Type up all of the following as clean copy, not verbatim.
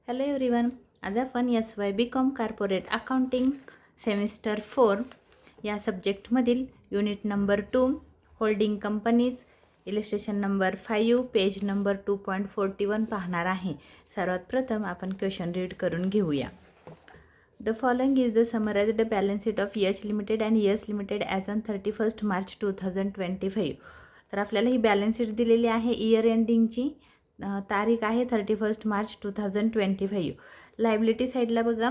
Hello everyone, आज आपण SY BCom corporate accounting semester 4 या सब्जेक्टमधील unit number 2 holding companies illustration number 5 page number 2.41 पाहणार आहे. सर्वात प्रथम आपण क्वेश्चन रीड करून घेऊया. The following is the summarised balance sheet of Yash limited and Yash limited as on 31 March 2025. तर आपल्याला ही बॅलन्स शीट दिलेली आहे. इयर एंडिंगची तारीख आहे 31 मार्च 2025. लायबिलिटी साईडला बघा,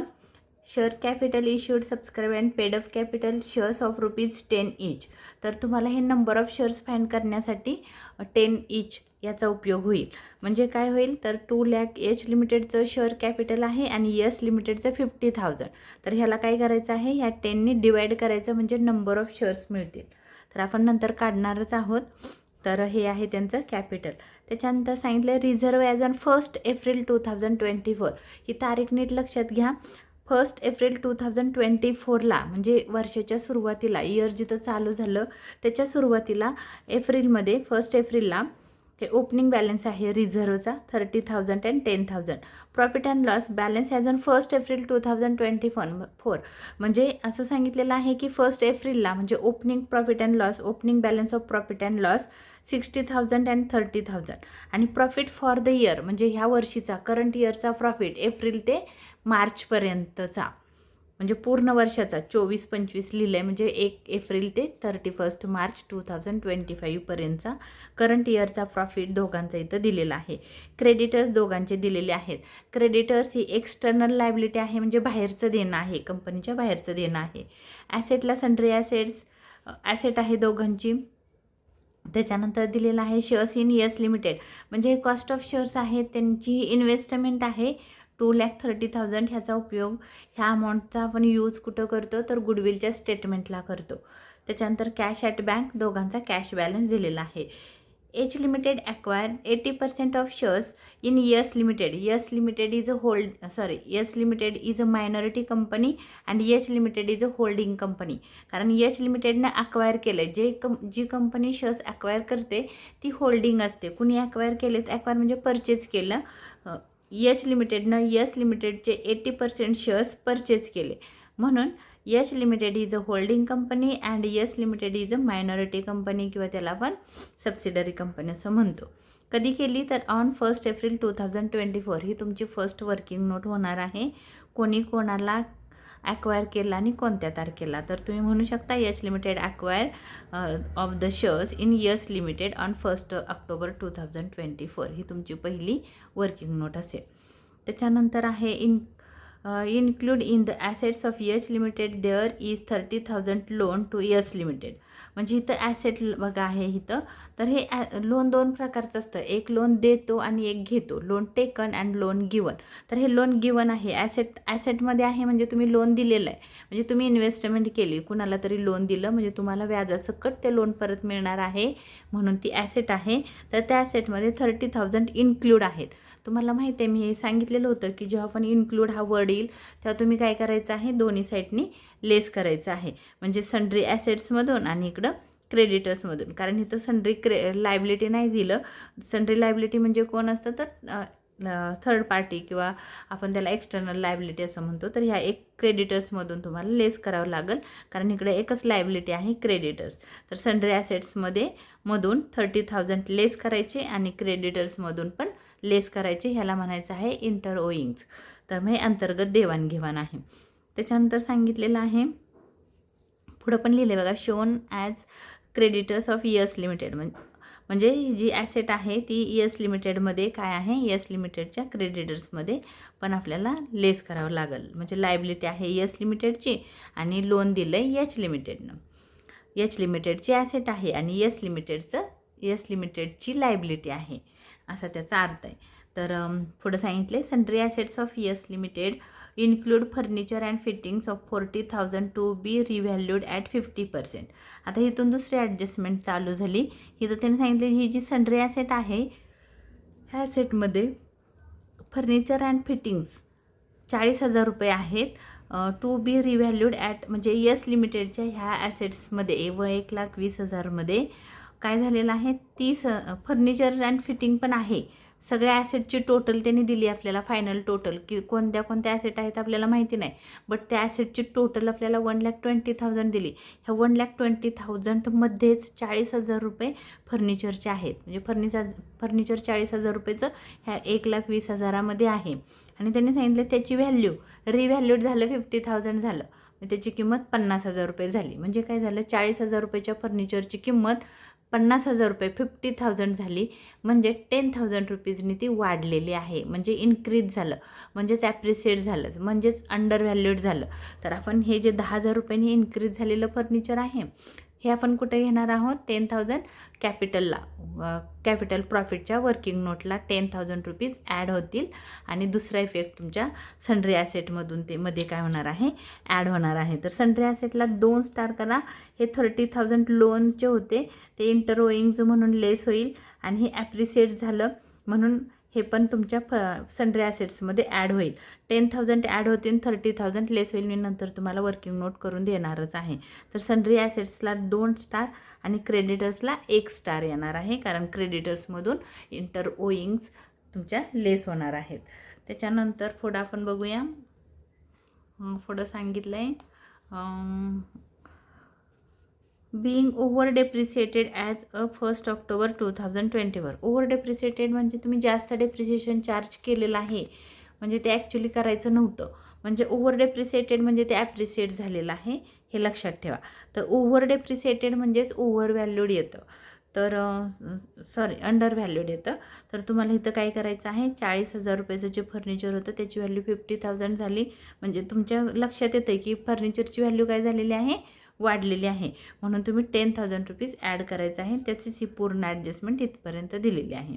share capital issued subscribe and paid of capital shares of ₹10 each. तर तुम्हाला हे नंबर ऑफ शेअर्स फाइंड करण्यासाठी 10 ईच याचा उपयोग होईल. म्हणजे काय होईल तर 2 लाख एच लिमिटेडचं शेअर कॅपिटल आहे आणि यस लिमिटेडचं 50,000. तर ह्याला काय करायचं आहे, ह्या 10नी डिवाइड करायचं म्हणजे नंबर ऑफ शेअर्स मिळतील. तर आपण नंतर काढणारच आहोत. तर हे आहे त्यांचं कॅपिटल. त्याच्यानंतर सांगितलं रिझर्व ॲज ऑन 1 एप्रिल 2024. ही तारीख नीट लक्षात घ्या. 1 एप्रिल 2024ला म्हणजे वर्षाच्या सुरुवातीला, इयर जिथं चालू झालं त्याच्या सुरुवातीला एप्रिलमध्ये 1 एप्रिलला हे ओपनिंग बॅलन्स आहे रिझर्वचा 30,000 and 10,000. Profit and loss balance as on 1 April 2024 म्हणजे असं सांगितलेलं आहे की 1 एप्रिलला म्हणजे opening profit and loss, opening balance of profit and loss 60,000 and 30,000. आणि प्रॉफिट फॉर द इयर म्हणजे ह्या वर्षीचा करंट इयरचा प्रॉफिट एप्रिल ते मार्चपर्यंतचा म्हणजे पूर्ण वर्षाचा 24-25 लिहिलं आहे. म्हणजे 1 एप्रिल ते 31 मार्च 2025 पर्यंतचा करंट इयरचा प्रॉफिट दोघांचा इथं दिलेला आहे. क्रेडिटर्स दोघांचे दिलेले आहेत. क्रेडिटर्स ही एक्सटर्नल लायबिलिटी आहे म्हणजे बाहेरचं देणं आहे, कंपनीच्या बाहेरचं देणं आहे. ॲसेटला सन्ड्री ॲसेट आहे दोघांची. त्याच्यानंतर दिलेलं आहे शेअर्स इन यस लिमिटेड म्हणजे कॉस्ट ऑफ शेअर्स आहेत, त्यांची इन्व्हेस्टमेंट आहे 2,30,000. ह्याचा उपयोग ह्या अमाऊंटचा आपण यूज कुठं करतो तर गुडविलच्या स्टेटमेंटला करतो. त्याच्यानंतर कॅश ॲट बँक दोघांचा कॅश बॅलन्स दिलेला आहे. H limited acquire 80% of shares in S limited. S limited is a minority company and H limited is a holding company. कारण यच लिमिटेडनं ॲक्वायर केलं, जी कंपनी शेअर्स ॲक्वायर करते ती holding असते. कुणी ॲक्वायर केलेत, ॲक्वायर म्हणजे परचेज केलं. यच लिमिटेडनं यस लिमिटेडचे 80% शेअर्स परचेज केले. म्हणून H limited is a holding company and S limited is a minority company किंवा त्याला आपण सबसिडरी कंपनी असं म्हणतो. कधी केली तर ऑन 1 एप्रिल 2024 ही तुमची फर्स्ट वर्किंग नोट होणार आहे. कोणी कोणाला ॲक्वायर केला आणि कोणत्या तारखेला. तर तुम्ही म्हणू शकता H limited acquire of the shares in S limited on 1 October 2024 ही तुमची पहिली वर्किंग नोट असेल. त्याच्यानंतर आहे include in the assets of H limited there is 30,000 loan to S limited. म्हणजे इथं ॲसेट बघा आहे इथं. तर हे लोन 2 प्रकारचं असतं, एक लोन देतो आणि एक घेतो, loan taken and loan given. तर हे लोन गिवन आहे, ॲसेटमध्ये आहे म्हणजे तुम्ही लोन दिलेलं आहे, म्हणजे तुम्ही इन्व्हेस्टमेंट केली, कुणाला तरी लोन दिलं म्हणजे तुम्हाला व्याजासकट ते लोन परत मिळणार आहे म्हणून ती ॲसेट आहे. तर त्या ॲसेटमध्ये 30,000 इन्क्लूड आहेत. तुम्हाला माहिती आहे मी हे सांगितलेलं होतं की जेव्हा आपण इन्क्लूड हा वर्ड येईल तेव्हा तुम्ही काय करायचं आहे, दोन्ही साईडनी लेस करायचं आहे. म्हणजे सन्ड्री ॲसेट्समधून आणि इकडं क्रेडिटर्समधून. कारण इथं सन्ड्री लायबिलिटी नाही दिलं. सन्ड्री लायबिलिटी म्हणजे कोण असतं तर थर्ड पार्टी किंवा आपण त्याला एक्सटर्नल लायबिलिटी असं म्हणतो. तर ह्या एक क्रेडिटर्समधून तुम्हाला लेस करावं लागेल कारण इकडे एकच लायबिलिटी आहे क्रेडिटर्स. तर सन्ड्री ॲसेट्समध्ये मधून 30,000 लेस करायचे आणि क्रेडिटर्समधून पण लेस करायचे. ह्याला म्हणायचं आहे इंटर ओईंग्स. तर मग हे अंतर्गत देवाणघेवाण आहे. त्याच्यानंतर सांगितलेलं आहे, पुढं पण लिहिले बघा, shown as creditors of S limited. म्हणजे जी ॲसेट आहे ती यस लिमिटेडमध्ये काय आहे, यस लिमिटेडच्या क्रेडिटर्समध्ये पण आपल्याला लेस करावं लागेल. म्हणजे लायबिलिटी आहे यस लिमिटेडची आणि लोन दिलं आहे यच लिमिटेडनं. यच लिमिटेडची ॲसेट आहे आणि यस लिमिटेडची लायबिलिटी आहे असा त्याचा अर्थ आहे. तर पुढं सांगितले sundry assets of S limited include furniture and fittings of 40,000 to be revalued at 50%. आता इथून दुसरी ॲडजस्टमेंट चालू झाली. इथं त्यांनी सांगितले ही जी सन्ड्री ॲसेट आहे ह्या ॲसेटमध्ये फर्निचर अँड फिटिंग्स 40,000 रुपये आहेत. टू बी रिव्हॅल्यूड ॲट म्हणजे यस लिमिटेडच्या ह्या ॲसेट्समध्ये व 1,20,000 मध्ये काय झालेलं आहे, 30 फर्निचर अँड फिटिंग पण आहे सगळ्या ॲसेटची टोटल त्यांनी दिली आपल्याला, फायनल टोटल की कोणत्या कोणत्या ॲसेट आहेत आपल्याला माहिती नाही, बट त्या ॲसेटची टोटल आपल्याला 1,20,000 दिली. ह्या 1,20,000मध्येच 40,000 रुपये फर्निचरचे आहेत. म्हणजे फर्निचर 40,000 रुपयेचं ह्या 1,20,000मध्ये आहे. आणि त्यांनी सांगितलं त्याची व्हॅल्यू रिव्हॅल्यूड झालं 50,000 झालं, त्याची किंमत 50,000 रुपये झाली. म्हणजे काय झालं, 40,000 रुपयाच्या फर्निचरची किंमत 50,000 रुपये 50,000 झाली. म्हणजे 10,000 रुपीजनी ती वाढलेली आहे. म्हणजे इन्क्रीज झालं, म्हणजेच ॲप्रिशिएट झालं, म्हणजेच अंडर व्हॅल्यूड झालं. तर आपण हे जे 10,000 रुपयांनी इन्क्रीज झालेलं फर्निचर आहे हे आपण कुठे घेणार आहोत, 10,000 कॅपिटलला, कॅपिटल प्रॉफिटच्या वर्किंग नोटला 10,000 रुपीज ॲड होतील. आणि दुसरा इफेक्ट तुमच्या सन्ड्री ॲसेटमधून ते मध्ये काय होणार आहे, ॲड होणार आहे. तर सन्ड्री ॲसेटला 2 स्टार करा. हे 30,000 लोनचे होते ते इंटरओईंग्ज म्हणून लेस होईल आणि हे ॲप्रिशिएट झालं म्हणून हे पण तुमच्या सन्ड्री ॲसेट्समध्ये ॲड होईल. 10,000 ॲड होतील, 30,000 लेस होईल. मी नंतर तुम्हाला वर्किंग नोट करून देणारच आहे. तर सन्ड्री ॲसेट्सला 2 स्टार आणि क्रेडिटर्सला 1 स्टार येणार आहे, कारण क्रेडिटर्समधून इंटरओईंग्ज तुमच्या लेस होणार आहेत. त्याच्यानंतर पुढं आपण बघूया. पुढं सांगितलं आहे being over depreciated as a 1st October 2024. Over depreciated म्हणजे तुम्ही जास्त डेप्रिसिएशन चार्ज केलेलं आहे, म्हणजे ते ॲक्च्युली करायचं नव्हतं. म्हणजे ओव्हर डेप्रिसिएटेड म्हणजे ते ॲप्रिशिएट झालेलं आहे, हे लक्षात ठेवा. तर ओव्हर डेप्रिसिएटेड म्हणजेच ओव्हर व्हॅल्यूड येतं, तर अंडर व्हॅल्यूड येतं. तर तुम्हाला इथं काय करायचं आहे, 40,000 रुपयाचं जे फर्निचर होतं त्याची व्हॅल्यू 50,000 झाली. म्हणजे तुमच्या लक्षात येतं की फर्निचरची व्हॅल्यू काय झालेली आहे, वाढलेली आहे. म्हणून तुम्ही 10,000 रुपीज ॲड करायचं आहे. त्याचीच ही पूर्ण ॲडजस्टमेंट इथपर्यंत दिलेली आहे.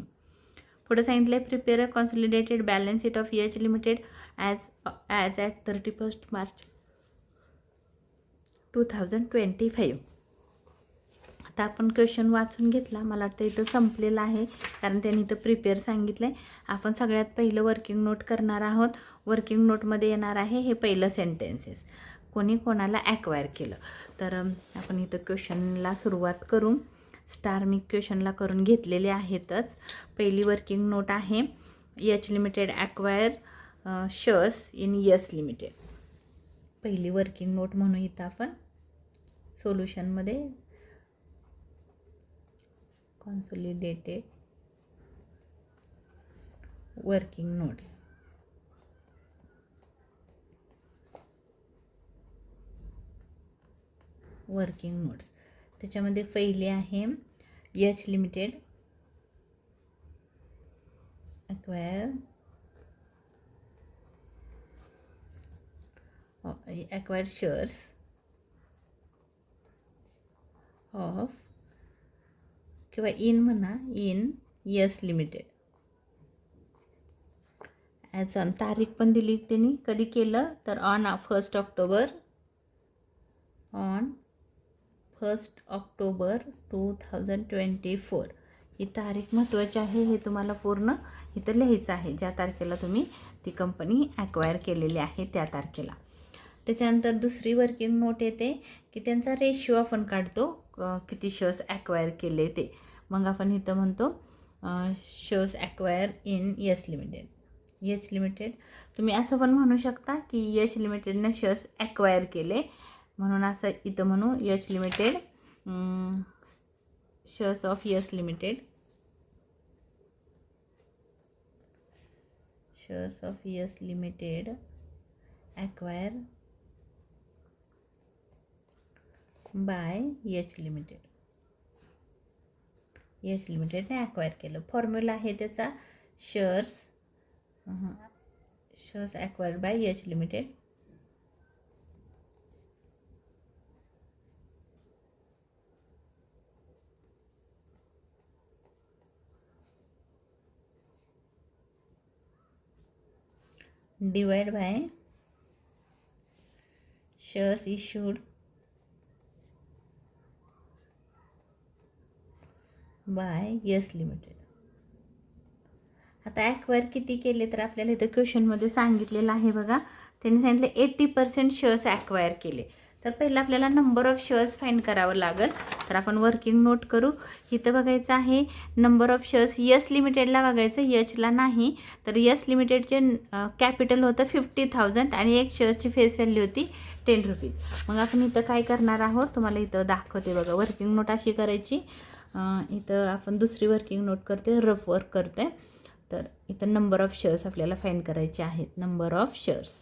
पुढे सांगितलं आहे prepare a consolidated balance sheet of EH limited as at 31 March 2025. आता आपण क्वेश्चन वाचून घेतला, मला वाटतं इथं संपलेलं आहे, कारण त्यांनी इथं प्रिपेअर सांगितलं आहे. आपण सगळ्यात पहिलं वर्किंग नोट करणार आहोत. वर्किंग नोटमध्ये येणार आहे हे पहिलं सेंटेन्सेस, कोणी कोणाला ॲक्वायर केलं. तर आपण इथं क्वेश्चनला सुरुवात करू. स्टार मी क्वेश्चनला करून घेतलेले आहेतच. पहिली वर्किंग नोट आहे EH limited acquire shares in S limited. पहिली वर्किंग नोट म्हणू इथं आपण सोल्युशनमध्ये consolidated working notes. Working notes त्याच्यामध्ये पहिली आहे EH limited acquired shares of किंवा इन म्हणा, in ES limited. As on तारीख पण दिली त्यांनी, कधी केलं तर ऑन 1 ऑक्टोबर, ऑन 1 ऑक्टोबर 2024. ही तारीख महत्त्वाची आहे, हे तुम्हाला पूर्ण इथं लिहायचं आहे. ज्या तारखेला तुम्ही ती कंपनी ॲक्वायर केलेली आहे त्या तारखेला. त्याच्यानंतर दुसरी वर्किंग नोट येते की त्यांचा रेशिओ आपण काढतो, किती शेअर्स ॲक्वायर केले ते. मग आपण इथं म्हणतो shares acquire in EH limited. EH limited तुम्ही असं पण म्हणू शकता की EH लिमिटेडनं शेअर्स ॲक्वायर केले, म्हणून असं इथं म्हणू EH limited shares of ES limited, shares of ES limited acquire by EH limited. EH लिमिटेडने ॲक्वायर केलं. फॉर्म्युला आहे त्याचा shares acquired by EH limited divide by shares issued by ES limited. आता ॲक्वायर किती केले तर आपल्याला इथं क्वेश्चनमध्ये सांगितलेलं आहे बघा. त्यांनी सांगितलं 80% शेअर्स ॲक्वायर केले. तर पहिला आपल्याला नंबर ऑफ शेअर्स फाइंड करावं लागेल. तर आपण वर्किंग नोट करू. इथं बघायचं आहे नंबर ऑफ शेअर्स यस लिमिटेडला बघायचं, यचला नाही. तर यस लिमिटेडचे कॅपिटल होतं 50,000 आणि एक शेअर्सची फेस व्हॅल्यू होती 10 रुपीज. मग आपण इथं काय करणार आहोत तुम्हाला इथं दाखवते बघा. वर्किंग नोट अशी करायची. इथं आपण दुसरी वर्किंग नोट करते, रफ वर्क करते. तर इथं नंबर ऑफ शेअर्स आपल्याला फाइंड करायचे आहेत. नंबर ऑफ शेअर्स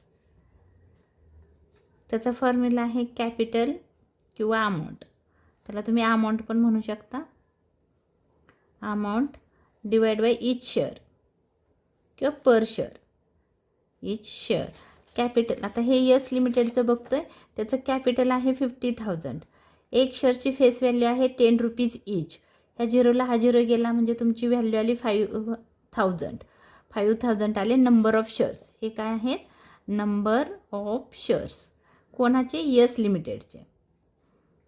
त्याचा फॉर्म्युला आहे कॅपिटल किंवा अमाऊंट. त्याला तुम्ही अमाऊंट पण म्हणू शकता. Amount divide by each share किंवा per share. Each share capital. आता हे यस लिमिटेडचं बघतोय, त्याचं कॅपिटल आहे 50,000. एक शेअरची फेस व्हॅल्यू आहे 10 रुपीज ईच. ह्या झिरोला हा झिरो गेला म्हणजे तुमची व्हॅल्यू आली 5,000. 5,000 आले नंबर ऑफ शेअर्स. हे काय आहेत? Number of shares. कोणाचे? यस लिमिटेडचे.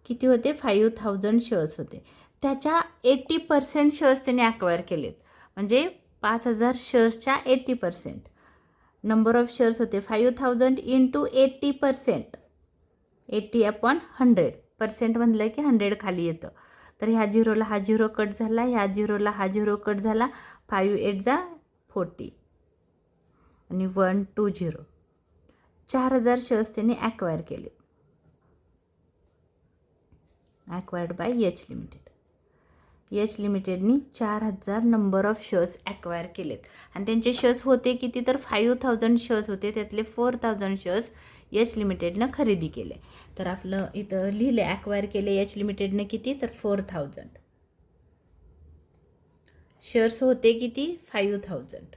किती होते? 5,000 शेअर्स होते. त्याच्या 80% शेअर्स त्यांनी अक्वायर केलेत. म्हणजे 5,000 शेअर्सच्या 80%. नंबर ऑफ शेअर्स होते 5,000 इंटू 80%. 80/100. म्हणलं की 100 खाली येतं. तर ह्या झिरोला हा झिरो कट झाला, ह्या झिरोला हा झिरो कट झाला. 5 8 जा 40 आणि 1 2 0. 4,000 शेअर्स त्यांनी ॲक्वायर केले. Acquired by H limited. H लिमिटेडनी 4,000 नंबर ऑफ शेअर्स ॲक्वायर केलेत. आणि त्यांचे शेअर्स होते किती? तर 5,000 शेअर्स होते. त्यातले 4,000 शेअर्स एच लिमिटेडनं खरेदी केले. तर आपलं इथं लिहिले ॲक्वायर केले एच लिमिटेडनं किती? तर 4,000. शेअर्स होते किती? 5,000.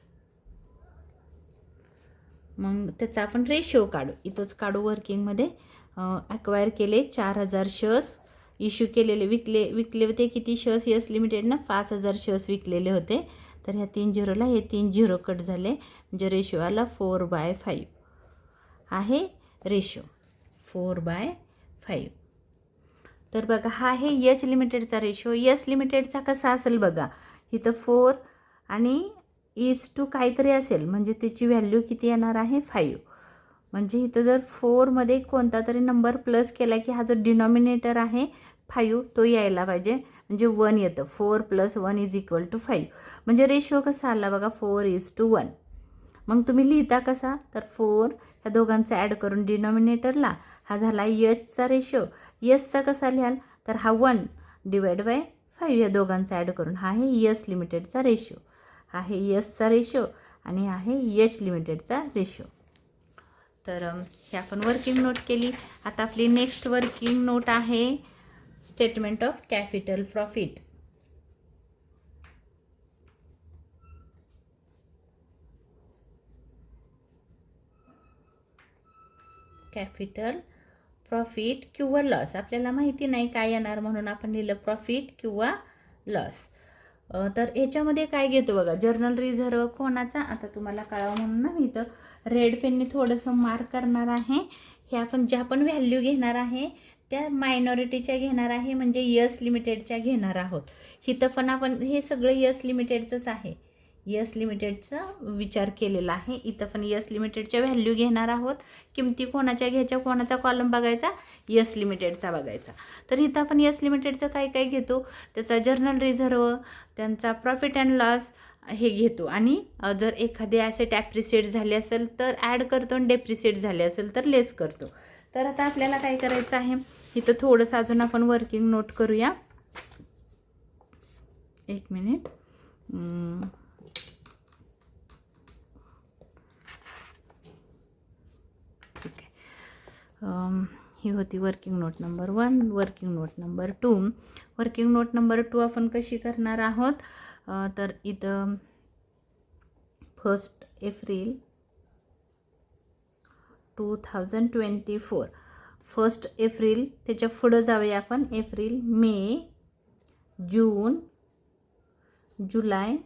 मग त्याचा आपण रेशो काढू. इथंच काढू वर्किंगमध्ये. ॲक्वायर केले 4,000 शेअर्स. इश्यू केलेले विकले होते किती शेअर्स? यस लिमिटेडनं 5,000 शेअर्स विकलेले होते. तर ह्या 3 झिरोला हे 3 झिरो कट झाले. म्हणजे रेशो आला 4/5 आहे रेशो. 4/5. तर बघा हा आहे यच लिमिटेडचा रेशो. यस लिमिटेडचा कसा असेल बघा. इथं 4 आणि (= काहीतरी असेल म्हणजे त्याची व्हॅल्यू किती येणार आहे? 5. म्हणजे इथं जर 4मध्ये कोणता तरी नंबर प्लस केला की हा जो डिनॉमिनेटर आहे 5 तो यायला पाहिजे. म्हणजे 1 येतं. 4 + 1 = 5. म्हणजे रेशो कसा आला बघा 4:1. मग तुम्ही लिहिता कसा? तर 4 ह्या दोघांचा ॲड करून डिनॉमिनेटरला हा झाला यचचा रेशो. यसचा कसा लिहाल? तर हा 1 डिवाइड बाय 5 या दोघांचा ॲड करून हा आहे यस लिमिटेडचा रेशो. हा आहे यसचा रेशो आणि हा आहे एच लिमिटेडचा रेशो. तर हे आपण वर्किंग नोट केली. आता आपली नेक्स्ट वर्किंग नोट आहे statement of capital profit. Capital profit किंवा लॉस. आपल्याला माहिती नाही काय येणार म्हणून आपण लिहिलं प्रॉफिट किंवा लॉस. तर ह्याच्यामध्ये काय घेतो बघा. जर्नल रिझर्व कोणाचा? आता तुम्हाला कळावं म्हणून ना मी इथं रेड पेनने थोडंसं मार्क करणार आहे. हे आपण ज्या पण व्हॅल्यू घेणार आहे त्या मायनॉरिटीच्या घेणार आहे. म्हणजे यस लिमिटेडच्या घेणार आहोत. इथं पण आपण हे सगळं यस लिमिटेडचंच आहे. यस लिमिटेडचा विचार केलेला आहे. इथं पण यस लिमिटेडच्या व्हॅल्यू घेणार आहोत. किमती कोणाच्या घ्यायच्या? कोणाचा कॉलम बघायचा? यस लिमिटेडचा बघायचा. तर इथं आपण यस लिमिटेडचं काय काय घेतो? त्याचा जर्नल रिझर्व, त्यांचा प्रॉफिट अँड लॉस हे घेतो. आणि जर एखादे ॲसेट ॲप्रिशिएट झाले असेल तर ॲड करतो आणि डेप्रिशिएट झाले असेल तर लेस करतो. तर आता आपल्याला काय करायचं आहे? इथं थोडंसं अजून आपण वर्किंग नोट करूया. एक मिनिट. ठीक आहे. ही होती working note number 1. Working note number 2. Working note number 2 आपण कशी करणार आहोत? तर इथं 1 एप्रिल 2024. 1 एप्रिल त्याच्या पुढं जाऊया आपण. एप्रिल, मे, जून, जुलै,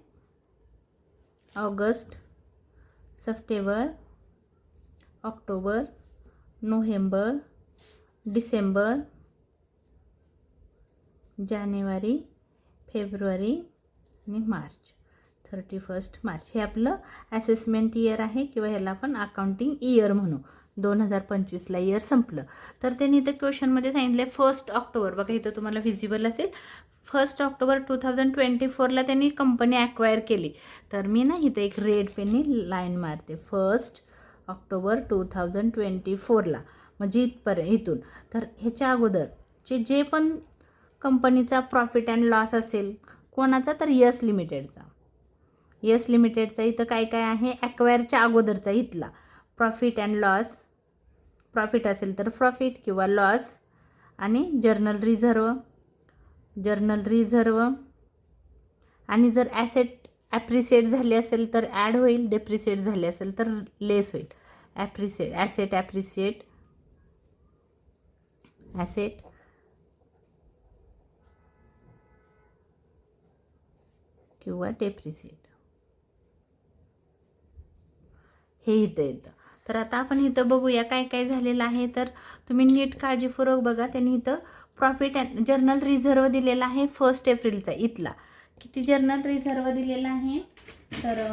August, September, October, November, December, जानेवारी, फेब्रुवारी आणि मार्च. 31 मार्च हे आपलं असेसमेंट इयर आहे किंवा ह्याला आपण अकाउंटिंग इयर म्हणू. 2025ला इयर संपलं. तर त्यांनी इथं क्वेश्चनमध्ये सांगितले 1 ऑक्टोबर, बघा इथं तुम्हाला व्हिजिबल असेल, 1 ऑक्टोबर 2024ला त्यांनी कंपनी ॲक्वायर केली. तर मी ना इथं एक रेड पेननी लाईन मारते. 1 ऑक्टोबर 2024ला, म्हणजे इथून. तर ह्याच्या अगोदरचे जे पण कंपनीचा प्रॉफिट अँड लॉस असेल, कोणाचा, तर यस लिमिटेडचा. यस लिमिटेडचा इथं काय काय आहे, ॲक्वायरच्या अगोदरचा इथला प्रॉफिट अँड लॉस, प्रॉफिट असेल तर प्रॉफिट किंवा लॉस, आणि जर्नल रिझर्व, आणि जर ॲसेट ॲप्रिसिएट झाले असेल तर ॲड होईल, डेप्रिसिएट झाले असेल तर लेस होईल. ॲसेट किंवा डेप्रिसिएट हे इथं येतं. तर आता आपण इथं बघूया काय काय झालेलं आहे. तर तुम्ही नीट काळजीपूर्वक बघा. त्यांनी इथं प्रॉफिट अँड जर्नल रिझर्व दिलेला आहे 1 एप्रिलचा. इथला किती जर्नल रिझर्व दिलेला आहे, तर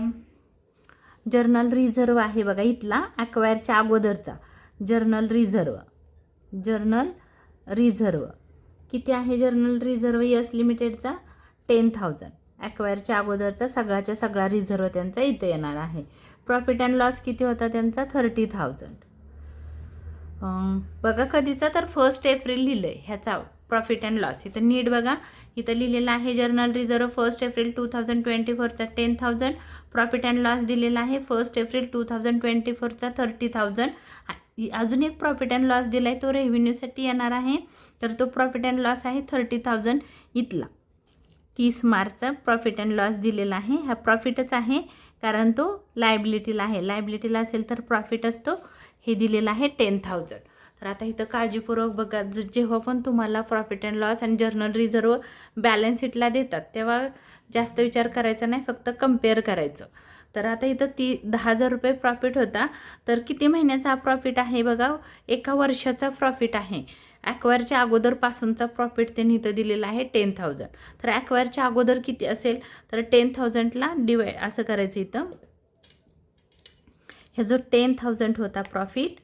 जर्नल रिझर्व आहे बघा इथला ॲक्वायरच्या अगोदरचा जर्नल रिझर्व किती आहे. जर्नल रिझर्व यस लिमिटेडचा 10,000. ॲक्वायरच्या अगोदरचा सगळ्याच्या सगळा रिझर्व त्यांचा इथं येणार आहे. प्रॉफिट अँड लॉस किती होता त्यांचा 30,000. बघा कधीचा, तर 1 एप्रिल लिहिलं आहे ह्याचा प्रॉफिट अँड लॉस. इथं नीट बघा, इथं लिहिलेलं आहे जर्नल रिझर्व 1 एप्रिल 2024चा 10,000. प्रॉफिट अँड लॉस दिलेला आहे 1 एप्रिल 2024चा 30,000. अजून एक प्रॉफिट अँड लॉस दिला आहे, तो रेव्हेन्यूसाठी येणार आहे. तर तो प्रॉफिट अँड लॉस आहे 30,000 इथला. 30 मार्चचा प्रॉफिट अँड लॉस दिलेला आहे. हा प्रॉफिटच आहे कारण तो लायबिलिटीला आहे. लायबिलिटीला असेल तर प्रॉफिट असतो. हे दिलेलं आहे 10,000. तर आता इथं काळजीपूर्वक बघा, जेव्हा पण तुम्हाला प्रॉफिट अँड लॉस आणि जर्नल रिझर्व बॅलन्स शीटला देतात तेव्हा जास्त विचार करायचा नाही, फक्त कम्पेअर करायचं. तर आता इथं 10,000 रुपये प्रॉफिट होता. तर किती महिन्याचा प्रॉफिट आहे बघा, 1 वर्षाचा प्रॉफिट आहे. ॲक्वायरच्या अगोदरपासूनचा प्रॉफिट त्यांनी इथं दिलेला आहे 10,000. तर ॲक्वायरच्या अगोदर किती असेल, तर 10,000ला डिवाइड असं करायचं. इथं ह्या जो 10,000 होता प्रॉफिट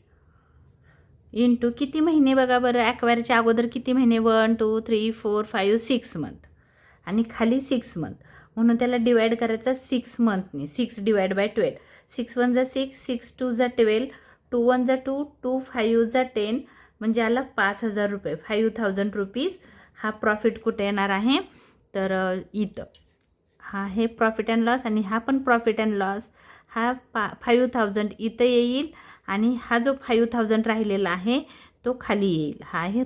इंटू किती महिने बघा बरं, ॲक्वायरच्या अगोदर किती महिने, 1 2 3 4 5 6 मंथ, आणि खाली 6 मंथ, म्हणून त्याला डिवाइड करायचा 6 मंथनी. 6 divide by 12. 6 1 जा 6, 6 2 जा 12, 2 1 जा 2, 2 5 जा 10, म्हणजे आला 5,000 रुपये. 5,000 रुपीज हा प्रॉफिट कुठे येणार आहे, तर इथं. हा हे प्रॉफिट अँड लॉस, आणि हा पण प्रॉफिट अँड लॉस. हा 5,000 इथं येईल, आणि हा जो 5,000 राहिलेला आहे तो खाली येईल. हा आहे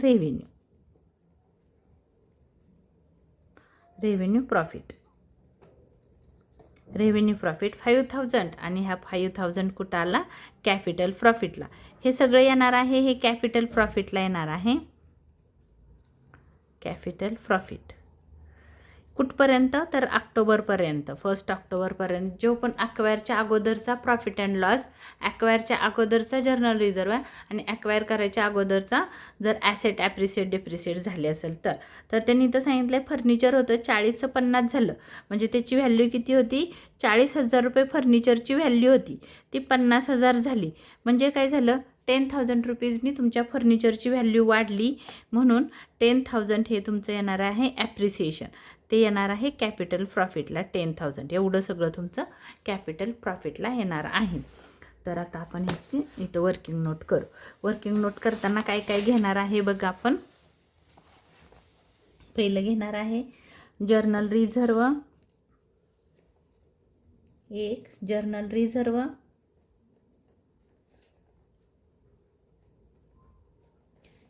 रेव्हेन्यू प्रॉफिट. रेव्हेन्यू प्रॉफिट 5,000, आणि हा 5,000 कुठं आला, कॅपिटल प्रॉफिटला. हे सगळं येणार आहे, हे कॅपिटल प्रॉफिटला येणार आहे. कॅपिटल प्रॉफिट कुठपर्यंत, तर ऑक्टोबरपर्यंत. 1 ऑक्टोबरपर्यंत जो पण ॲक्वायरच्या अगोदरचा प्रॉफिट अँड लॉस, ॲक्वायरच्या अगोदरचा जर्नल रिझर्व, आणि ॲक्वायर करायच्या अगोदरचा जर ॲसेट ॲप्रिसिएट डिप्रिसिएट झाले असेल तर त्यांनी इथं सांगितलं आहे फर्निचर होतं 40 50 झालं, म्हणजे त्याची व्हॅल्यू किती होती, 40,000 रुपये फर्निचरची व्हॅल्यू होती, ती 50,000 झाली. म्हणजे काय झालं, 10,000 रुपीजनी तुमच्या फर्निचरची व्हॅल्यू वाढली, म्हणून 10,000 हे तुमचं येणार आहे ॲप्रिसिएशन. ते येणार आहे कॅपिटल प्रॉफिटला 10,000. एवढं सगळं तुमचं कॅपिटल प्रॉफिटला येणार आहे. तर आता आपण ह्याची इथं वर्किंग नोट करू. वर्किंग नोट करताना काय काय घेणार आहे बघा. आपण पहिलं घेणार आहे जर्नल रिझर्व. एक जर्नल रिझर्व,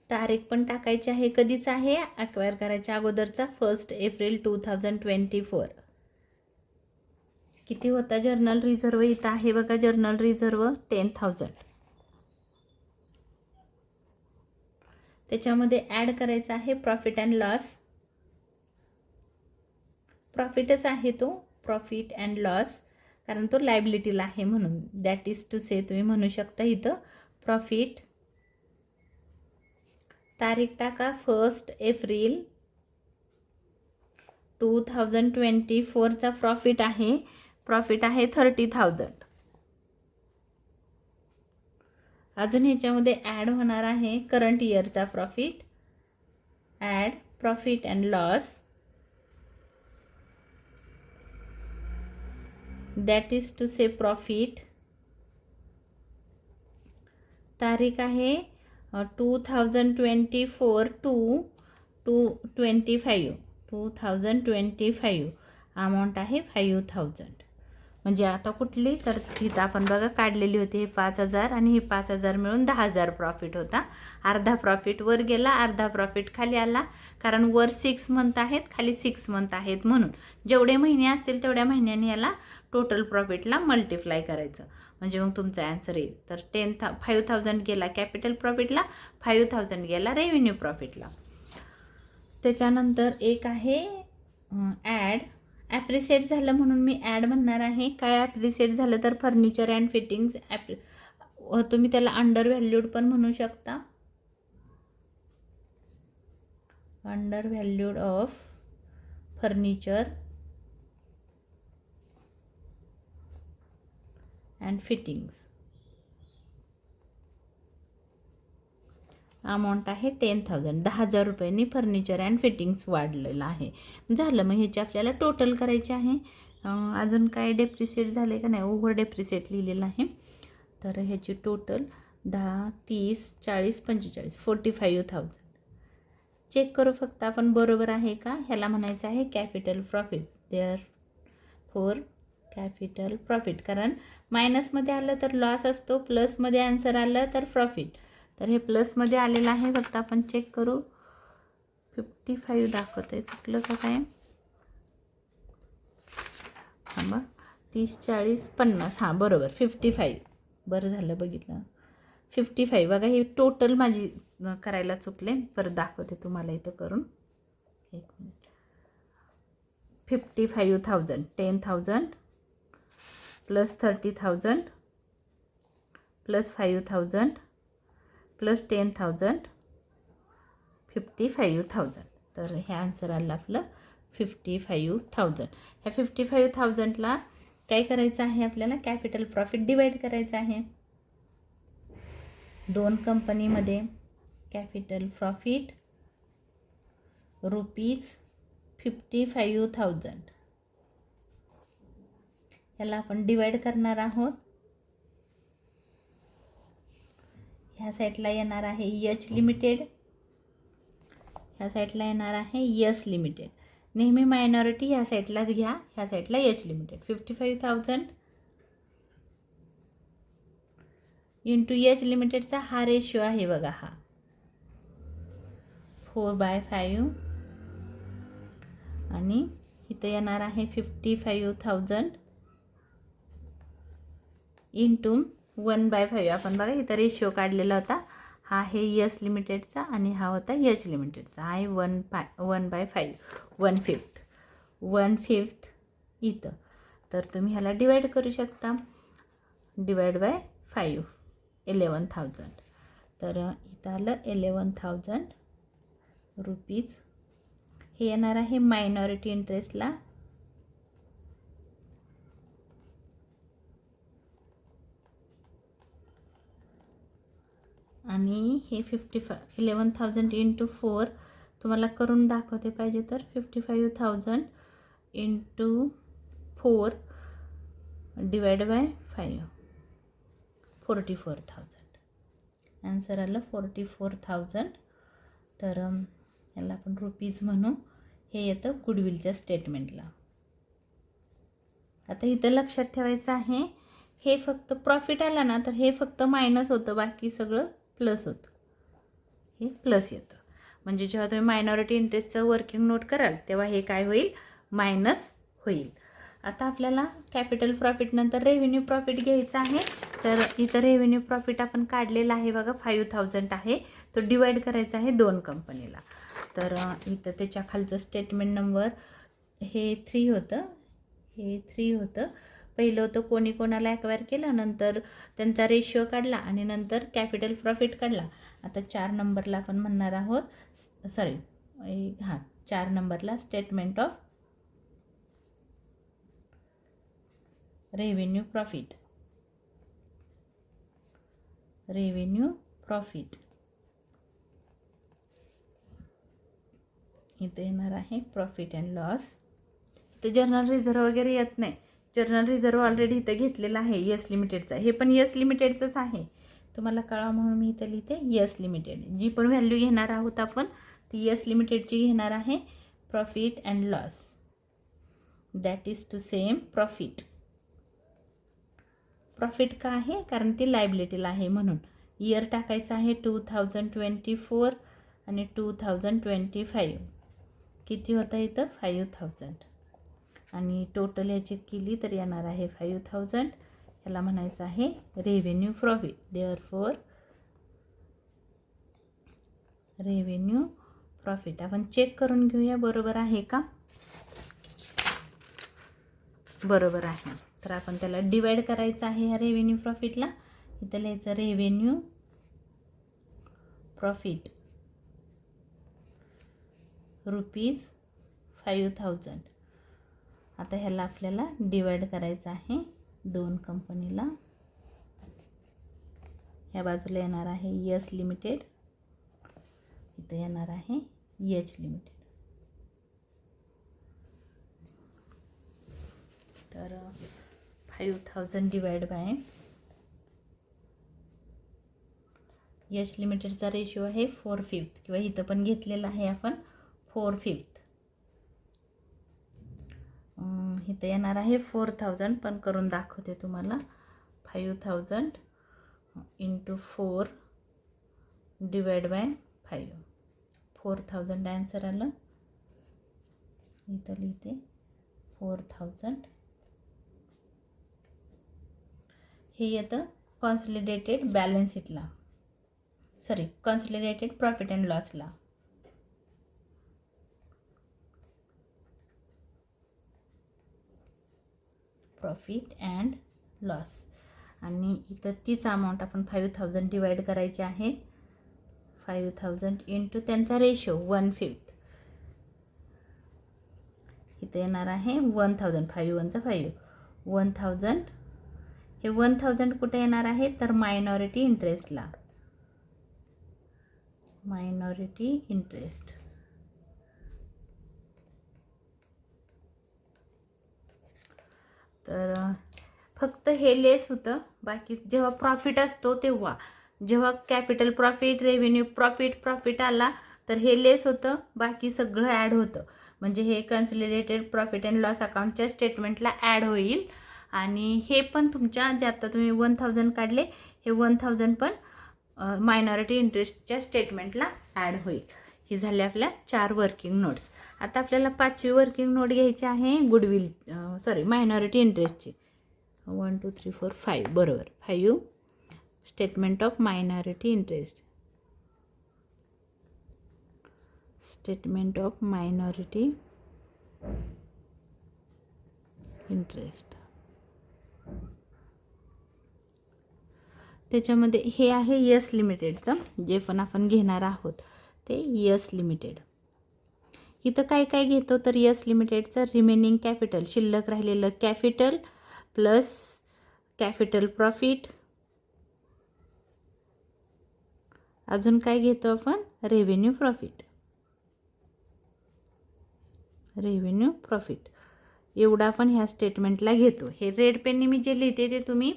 तारीख पण टाकायची आहे, कधीच आहे, ॲक्वायर करायच्या अगोदरचा 1 एप्रिल 2024. किती होता जर्नल रिझर्व, इथं आहे बघा जर्नल रिझर्व 10,000. त्याच्यामध्ये ॲड करायचा आहे प्रॉफिट अँड लॉस. प्रॉफिटच आहे तो, प्रॉफिट अँड लॉस, कारण तो लायबिलिटीला आहे म्हणून. दॅट इज टू से तुम्ही म्हणू शकता इथं प्रॉफिट. तारीख टाका 1 एप्रिल 2024चा प्रॉफिट आहे. प्रॉफिट आहे 30,000. अजून ह्याच्यामध्ये ॲड होणार आहे करंट इयरचा profit. Add profit and loss, that is to say profit. तारीख आहे 2024 to 2025. अमाऊंट आहे 5,000. म्हणजे आता कुठली तर इथं आपण बघा काढलेली होती हे 5,000 आणि हे 5,000 मिळून 10,000 प्रॉफिट होता. अर्धा प्रॉफिट वर गेला, अर्धा प्रॉफिट खाली आला, कारण वर 6 मंथ आहेत, खाली 6 मंथ आहेत. म्हणून जेवढे महिने असतील तेवढ्या महिन्यांनी याला टोटल प्रॉफिटला मल्टिप्लाय करायचं, म्हणजे मग तुमचा ॲन्सर येईल. तर 5,000 गेला कॅपिटल प्रॉफिटला, 5,000 गेला रेव्हेन्यू प्रॉफिटला. त्याच्यानंतर एक आहे ॲड. ॲप्रिशिएट झालं म्हणून मी ॲड म्हणणार आहे. काय ॲप्रिशिएट झालं तर फर्निचर अँड फिटिंग्स तुम्ही त्याला अंडर व्हॅल्यूड पण म्हणू शकता. Under valued of furniture and fittings. Amount आहे 10,000. 10,000 रुपयांनी फर्निचर अँड फिटिंग्स वाढलेलं आहे. झालं, मग ह्याची आपल्याला टोटल करायचे आहे. अजून काय डेप्रिसिएट झालं आहे का नाही, ओव्हर डेप्रिसिएट लिहिलेलं आहे. तर ह्याची टोटल 10, 30, 40, 45, 45,000. चेक करू फक्त आपण बरोबर आहे का. ह्याला म्हणायचं आहे capital profit. Therefore capital profit, कारण मायनसमध्ये आलं तर लॉस असतो, प्लसमध्ये आन्सर आलं तर प्रॉफिट. तर हे प्लसमध्ये आलेलं आहे. फक्त आपण चेक करू. 55 दाखवत आहे, चुकलं का काय. हां मग 30, 40, 50. हां बरोबर 55. बरं झालं बघितलं. 55 बघा, ही टोटल माझी करायला चुकले. परत दाखवते तुम्हाला इथं करून. एक मिनिट. 55,000. 10,000 plus 30,000 plus 5,000 plus 10,000 55,000. तर हे आन्सर आलं आपलं 55,000. ह्या 55,000ला काय करायचं आहे आपल्याला, कॅपिटल प्रॉफिट डिवाईड करायचं आहे. 2 कंपनीमध्ये कॅपिटल प्रॉफिट ₹55,000. याला आपण डिवाईड करणार आहोत. ह्या साईडला येणार आहे एच लिमिटेड, ह्या साईडला येणार आहे यस लिमिटेड. नेहमी मायनॉरिटी ह्या साईडलाच घ्या, ह्या साईडला एच लिमिटेड. 55,000 इंटू एच लिमिटेडचा हा रेशिओ आहे बघा, हा 4/5. आणि इथं येणार आहे 55,000 इंटू 1/5. आपण बघा इथं रेशिओ काढलेला होता. हा आहे यस लिमिटेडचा आणि हा होता एच लिमिटेडचा. आहे 1/5, 1/5 इथं. तर तुम्ही ह्याला डिवाईड करू शकता. Divide by 5, 11,000. तर इथं आलं 11,000 रुपीज. हे येणार आहे मायनॉरिटी इंटरेस्टला. आणि हे 11,000 इंटू 4 तुम्हाला करून दाखवते पाहिजे तर 55,000 इंटू 4 डिवाइड बाय 5, 44,000. आन्सर आलं 44,000. तर याला आपण रुपीज म्हणू. हे येतं गुडविलच्या स्टेटमेंटला. आता इथं लक्षात ठेवायचं आहे, हे फक्त प्रॉफिट आला ना तर हे फक्त मायनस होतं, बाकी सगळं प्लस होतं. हे प्लस येतं. म्हणजे जेव्हा तुम्ही मायनॉरिटी इंटरेस्टचं वर्किंग नोट कराल तेव्हा हे काय होईल, मायनस होईल. आता आपल्याला कॅपिटल प्रॉफिट नंतर रेव्हेन्यू प्रॉफिट घ्यायचं आहे. तर इथं रेव्हेन्यू प्रॉफिट आपण काढलेला आहे बघा, 5,000 आहे. तो डिवाईड करायचा आहे 2 कंपनीला. तर इथं त्याच्या खालचं स्टेटमेंट नंबर हे 3 होतं, हे 3 होतं. पहिलं होतं कोणी कोणाला ॲक्वायर केलं, नंतर त्यांचा रेशिओ काढला आणि नंतर कॅपिटल प्रॉफिट काढला. आता 4 नंबरला आपण म्हणणार आहोत, 4 नंबरला statement of revenue profit, revenue profit. इथे येणार आहे प्रॉफिट अँड लॉस. इथे जर्नल रिझर्व वगैरे येत नाही. जर्नल रिझर्व ऑलरेडी इथं घेतलेला आहे यस लिमिटेडचा. हे पण यस लिमिटेडचंच आहे, तुम्हाला कळा म्हणून मी इथं लिहिते यस लिमिटेड. जी पण व्हॅल्यू घेणार आहोत आपण ती यस लिमिटेडची घेणार आहे. Profit and loss that is to same profit. Profit का आहे, कारण ती लायबिलिटीला आहे म्हणून. इयर टाकायचं आहे 2024 आणि 2025. किती होतं इथं 5000 आणि टोटल ह्याची केली तर येणार आहे 5000. ह्याला म्हणायचं आहे revenue profit. Therefore revenue profit. आपण चेक करून घेऊया बरोबर आहे का. बरोबर आहे. तर आपण त्याला डिवाइड करायचं आहे ह्या रेव्हेन्यू प्रॉफिटला. इथं लिहायचं रेव्हेन्यू प्रॉफिट ₹5000. आता ह्याला आपल्याला डिवाइड करायचं आहे 2 कंपनीला. ह्या बाजूला येणार आहे यस लिमिटेड, इथं येणार आहे एच लिमिटेड. तर 5000 डिवाइड बाय यश लिमिटेडचा रेशो आहे 4/5 किंवा इथं पण घेतलेला आहे आपण 4/5. इथं येणार आहे 4000 पण करून दाखवते तुम्हाला. 5000 × 4 डिवाइड बाय 5. 4000 आन्सर आलं. इथं लिहिते 4000. हे येतं कॉन्सॉलिडेटेड बॅलन्स शीटला, सॉरी कॉन्सॉलिडेटेड प्रॉफिट अँड लॉसला. Profit and loss. आणि इथं तीच अमाऊंट आपण 5000 डिवाइड करायची आहे. 5000 × त्यांचा रेशो 1/5. इथं येणार आहे 1000. 5 1 5. 1000. हे 1000 कुठे येणार आहे तर मायनॉरिटी इंटरेस्टला. Minority interest. तर फक्त हे लेस होतं. बाकी जेव्हा प्रॉफिट असतो तेव्हा, जेव्हा capital profit, revenue profit, profit आला तर हे लेस होतं, बाकी सगळं ॲड होतं. म्हणजे हे कन्सॉलिडेटेड प्रॉफिट अँड लॉस अकाउंटच्या स्टेटमेंटला ॲड होईल. आणि हे पण तुमच्या जे आता तुम्ही 1000 काढले हे 1000 पण मायनॉरिटी इंटरेस्टच्या स्टेटमेंटला ॲड होईल. ही झाली आपल्या 4 वर्किंग नोट्स. आता आपल्याला 5वी वर्किंग नोट घ्यायची आहे गुडविल, सॉरी मायनॉरिटी इंटरेस्टची. 1 2 3 4 5 बरोबर. 5 statement of minority interest. Statement of minority interest. त्याच्यामध्ये हे आहे यस लिमिटेडचं, जे पण आपण घेणार आहोत ते यस लिमिटेड. इथं काय काय घेतो तर यस लिमिटेडचं रिमेनिंग कॅपिटल, शिल्लक राहिलेलं कॅपिटल प्लस कॅपिटल प्रॉफिट. अजून काय घेतो आपण रेव्हेन्यू प्रॉफिट. रेव्हेन्यू प्रॉफिट एवढा आपण ह्या स्टेटमेंटला घेतो. हे रेड पेनने मी जे लिहिते ते तुम्ही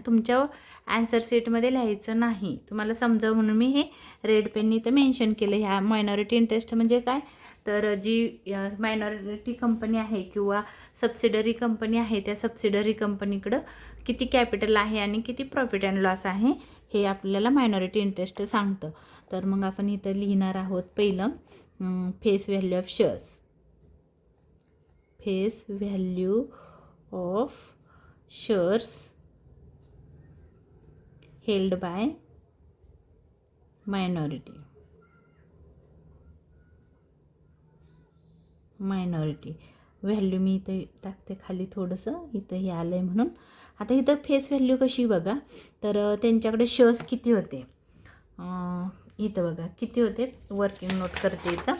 तुमच्या आन्सर शीटमध्ये लिहायचं नाही. तुम्हाला समजावं म्हणून मी हे रेड पेननी इथं मेन्शन केलं. ह्या मायनॉरिटी इंटरेस्ट म्हणजे काय तर जी मायनॉरिटी कंपनी आहे किंवा सबसिडरी कंपनी आहे त्या सबसिडरी कंपनीकडं किती कॅपिटल आहे आणि किती प्रॉफिट अँड लॉस आहे हे आपल्याला मायनॉरिटी इंटरेस्ट सांगतं. तर मग आपण इथं लिहिणार आहोत पहिलं face value of shares. Face value of shares held by minority. Value मी इथे टाकते खाली थोडंसं, इथं हे आलं आहे म्हणून. आता इथं फेस व्हॅल्यू कशी बघा तर त्यांच्याकडे शेअर्स किती होते, इथं बघा किती होते. वर्किंग नोट करते. इथं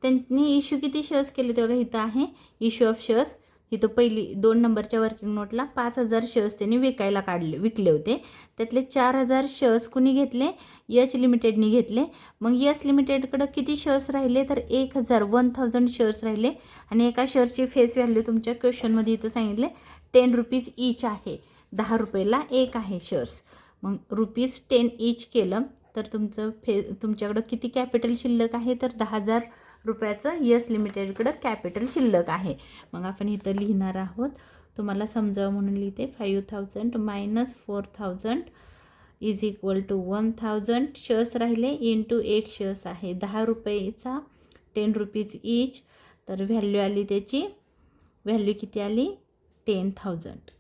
त्यांनी इश्यू किती शेअर्स केले ते बघा. इथं आहे इश्यू ऑफ शेअर्स, इथं पहिली 2 नंबरच्या वर्किंग नोटला 5,000 शेअर्स त्यांनी विकले होते. त्यातले 4,000 शेअर्स कुणी घेतले? यच लिमिटेडनी घेतले. मग यच लिमिटेडकडं किती शेअर्स राहिले? तर 1,000 शेअर्स राहिले आणि एका शेअर्सची फेस व्हॅल्यू तुमच्या क्वेश्चनमध्ये इथं सांगितले 10 रुपीज ईच आहे. 10 रुपयाला एक आहे शेअर्स. मग ₹10 ईच केलं तर तुमच्याकडं किती कॅपिटल शिल्लक आहे? तर 10,000 रुपयाचं यस लिमिटेडकडं कॅपिटल शिल्लक आहे. मग आपण इथं लिहिणार आहोत, तुम्हाला समजावं म्हणून लिहिते 5,000 minus 4,000 is equal to 1,000 shares राहिले इंटू एक शेअर्स आहे 10 रुपयेचा 10 रुपीज ईच. तर व्हॅल्यू आली त्याची, व्हॅल्यू किती आली? 10,000.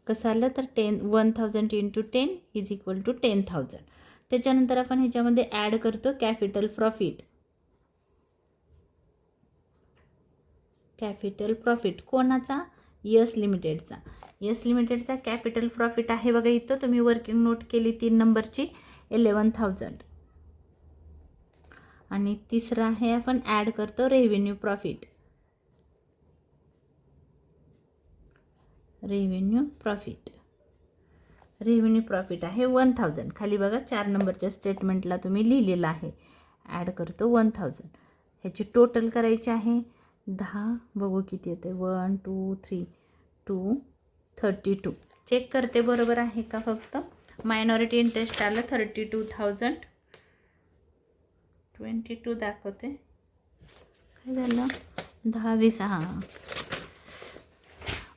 कसं आलं? तर 1,000 इंटू 10 इज इक्वल टू 10,000. त्याच्यानंतर आपण ह्याच्यामध्ये ॲड करतो कॅपिटल प्रॉफिट. कॅपिटल प्रॉफिट कोणाचा? यस लिमिटेडचा. यस लिमिटेडचा कॅपिटल प्रॉफिट आहे बघा इथं, तुम्ही वर्किंग नोट केली 3 नंबरची 11,000. आणि तिसरा आहे आपण ॲड करतो रेव्हेन्यू प्रॉफिट. रेव्हेन्यू प्रॉफिट आहे 1,000. खाली बघा 4 नंबरच्या स्टेटमेंटला तुम्ही लिहिलेलं आहे. ॲड करतो 1,000. ह्याची टोटल करायची आहे 10. बघू किती येते? 1 2 3 2 32. चेक करते बरोबर आहे का? फक्त मायनॉरिटी इंटरेस्ट आलं 32,000. 22 दाखवते. काय झालं? 10 20 हां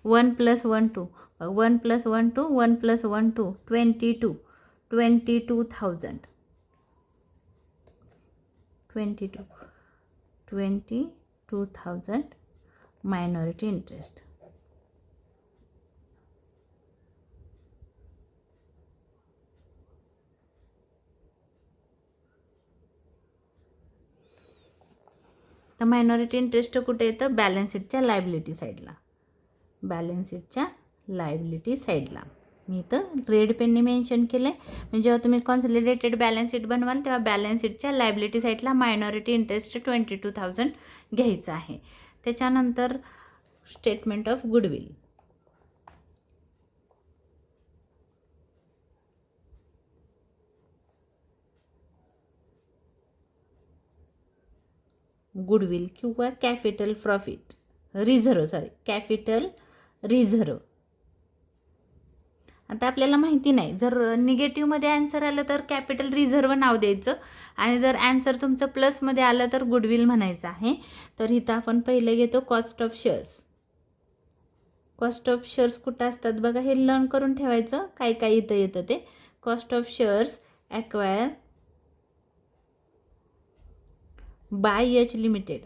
1 + 1 2 1 + 1 2 1 + 1 2 22 22,000 22,000 मायनॉरिटी इंटरेस्ट. तर मायनॉरिटी इंटरेस्ट कुठे येतं? बॅलन्स शीटच्या लायबिलिटी साईडला. मी इथं रेड पेनने मेन्शन केलं आहे. म्हणजे जेव्हा तुम्ही कॉन्सॉलिडेटेड बॅलन्स शीट बनवाल तेव्हा बॅलन्स शीटच्या लायबिलिटी साईडला मायनॉरिटी इंटरेस्ट 22,000 घ्यायचं आहे. त्याच्यानंतर स्टेटमेंट ऑफ गुडविल. गुडविल किंवा कॅपिटल प्रॉफिट कॅपिटल रिझर्व. आता आपल्याला माहिती नाही, जर निगेटिव्हमध्ये आन्सर आलं तर कॅपिटल रिझर्व नाव द्यायचं आणि जर आन्सर तुमचं प्लसमध्ये आलं तर गुडविल म्हणायचं आहे. तर इथं आपण पहिले घेतो cost of shares. Cost of shares कुठं असतात बघा, हे लर्न करून ठेवायचं. काय काय इथं येतं ते. Cost of shares acquire by H limited.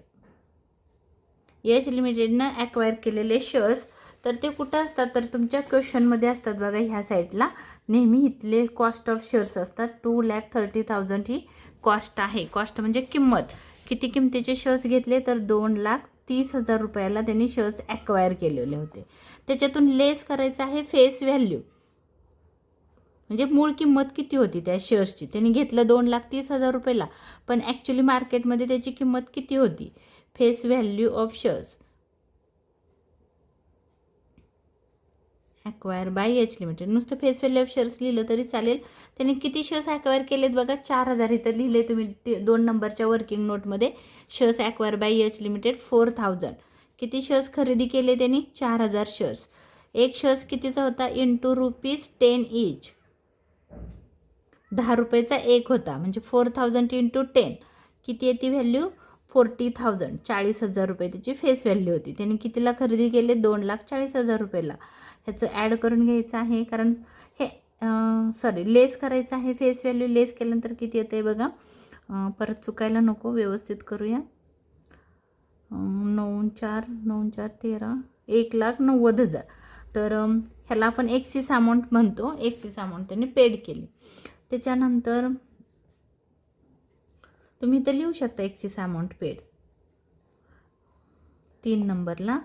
H लिमिटेडनं ॲक्वायर केलेले शेअर्स तर ते कुठं असतात? तर तुमच्या क्वेश्चनमध्ये असतात बघा ह्या साईडला. नेहमी इथले कॉस्ट ऑफ शेअर्स असतात. 2,30,000 ही कॉस्ट आहे. कॉस्ट म्हणजे किंमत. किती किमतीचे शेअर्स घेतले? तर 2,30,000 रुपयाला त्यांनी शेअर्स ॲक्वायर केलेले होते. त्याच्यातून लेस करायचं आहे फेस व्हॅल्यू. म्हणजे मूळ किंमत किती होती त्या शेअर्सची? त्यांनी घेतलं 2,30,000 रुपयाला, पण ॲक्च्युली मार्केटमध्ये त्याची किंमत किती होती? Face value of shares acquire by H limited. नुसतं फेस व्हॅल्यू ऑफ शेअर्स लिहिलं तरी चालेल. त्यांनी किती शेअर्स ॲक्वायर केलेत बघा? 4,000 इथं लिहिले तुम्ही 2 नंबरच्या वर्किंग नोटमध्ये. Shares acquire by H limited 4,000. किती शेअर्स खरेदी केले त्यांनी? 4,000 शेअर्स. एक शेअर्स कितीचा होता? Into ₹10 each. 10 रुपयाचा एक होता म्हणजे 4,000 इंटू 10 किती येते व्हॅल्यू? 40,000. 40,000 रुपये त्याची फेस व्हॅल्यू होती. त्यांनी कितीला खरेदी केले? 2,40,000 रुपयाला. ह्याचं ॲड करून घ्यायचं आहे कारण हे लेस करायचं आहे. फेस व्हॅल्यू लेस केल्यानंतर किती येतं आहे बघा. परत चुकायला नको, व्यवस्थित करूया. 9 4 9 4 13 1,90,000. तर ह्याला आपण एक्सिस अमाऊंट म्हणतो. एक्सिस अमाऊंट त्यांनी पेड केली. त्याच्यानंतर तुम्ही इथं लिहू शकता एक्सिस अमाऊंट पेड 3 नंबरला.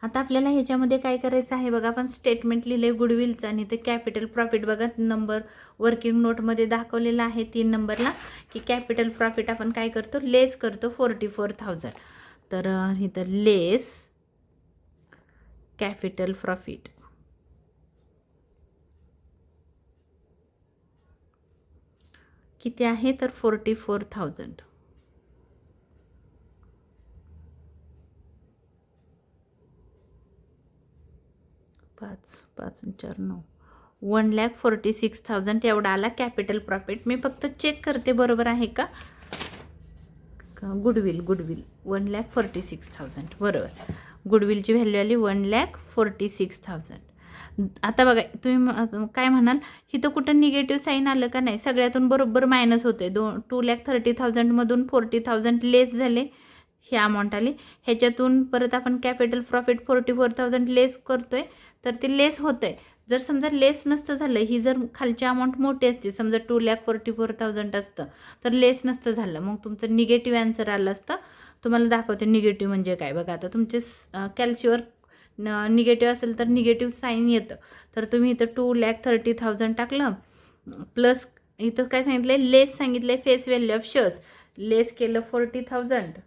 आता आपल्याला ह्याच्यामध्ये काय करायचं आहे बघा. आपण स्टेटमेंट लिहिले गुडविलचं आणि ते कॅपिटल प्रॉफिट बघा नंबर वर्किंग नोटमध्ये दाखवलेला आहे 3 नंबरला की कॅपिटल प्रॉफिट आपण काय करतो? लेस करतो 44,000. तर इथं लेस कॅपिटल प्रॉफिट. किती आहे तर 44,000. पाच 4 9 1,46,000 एवढा आला कॅपिटल प्रॉफिट. मी फक्त चेक करते बरोबर आहे का. गुडविल 1,46,000 बरोबर. गुडविलची व्हॅल्यू आली 1,46,000. आता बघा तुम्ही काय म्हणाल इथं कुठं निगेटिव्ह साईन आलं का नाही. सगळ्यातून बरोबर मायनस होते. 2,30,000 मधून 40,000 लेस झाले, ही अमाऊंट आली. ह्याच्यातून परत आपण कॅपिटल प्रॉफिट 44,000 लेस करतोय तर ते लेस होतंय. जर समजा लेस नसतं झालं, ही जर खालची अमाऊंट मोठी असते, समजा 2,44,000 असतं तर लेस नसतं झालं, मग तुमचं निगेटिव्ह आन्सर आलं असतं. तुम्हाला दाखवते निगेटिव्ह म्हणजे काय. बघा आता तुमचे कॅल्सीवर निगेटिव्ह असेल तर निगेटिव्ह साईन येतं. तर तुम्ही इथं 2,30,000 टाकलं, प्लस इथं काय सांगितलं आहे लेस सांगितलं आहे फेस व्हॅल्यू ऑफ शेअर्स. लेस केलं 40,000.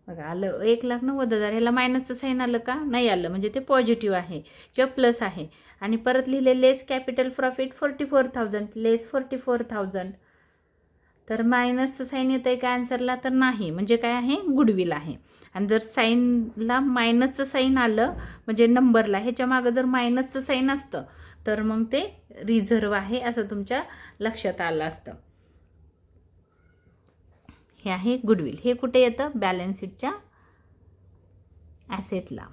बघा आलं 1,90,000. ह्याला मायनसचं साईन आलं का नाही आलं, म्हणजे ते पॉझिटिव्ह आहे किंवा प्लस आहे. आणि परत लिहिले लेस कॅपिटल प्रॉफिट 44,000 लेस 44,000. तर मायनसचं साईन येतं आहे का आन्सरला तर नाही, म्हणजे काय आहे गुडविल आहे. आणि जर साईनला मायनसचं साईन आलं म्हणजे नंबरला ह्याच्या मागं जर मायनसचं साईन असतं तर मग ते रिझर्व आहे असं तुमच्या लक्षात आलं असतं. हे आहे गुडविल. हे कुठे येतं बॅलन्स शीटच्या ॲसेटला.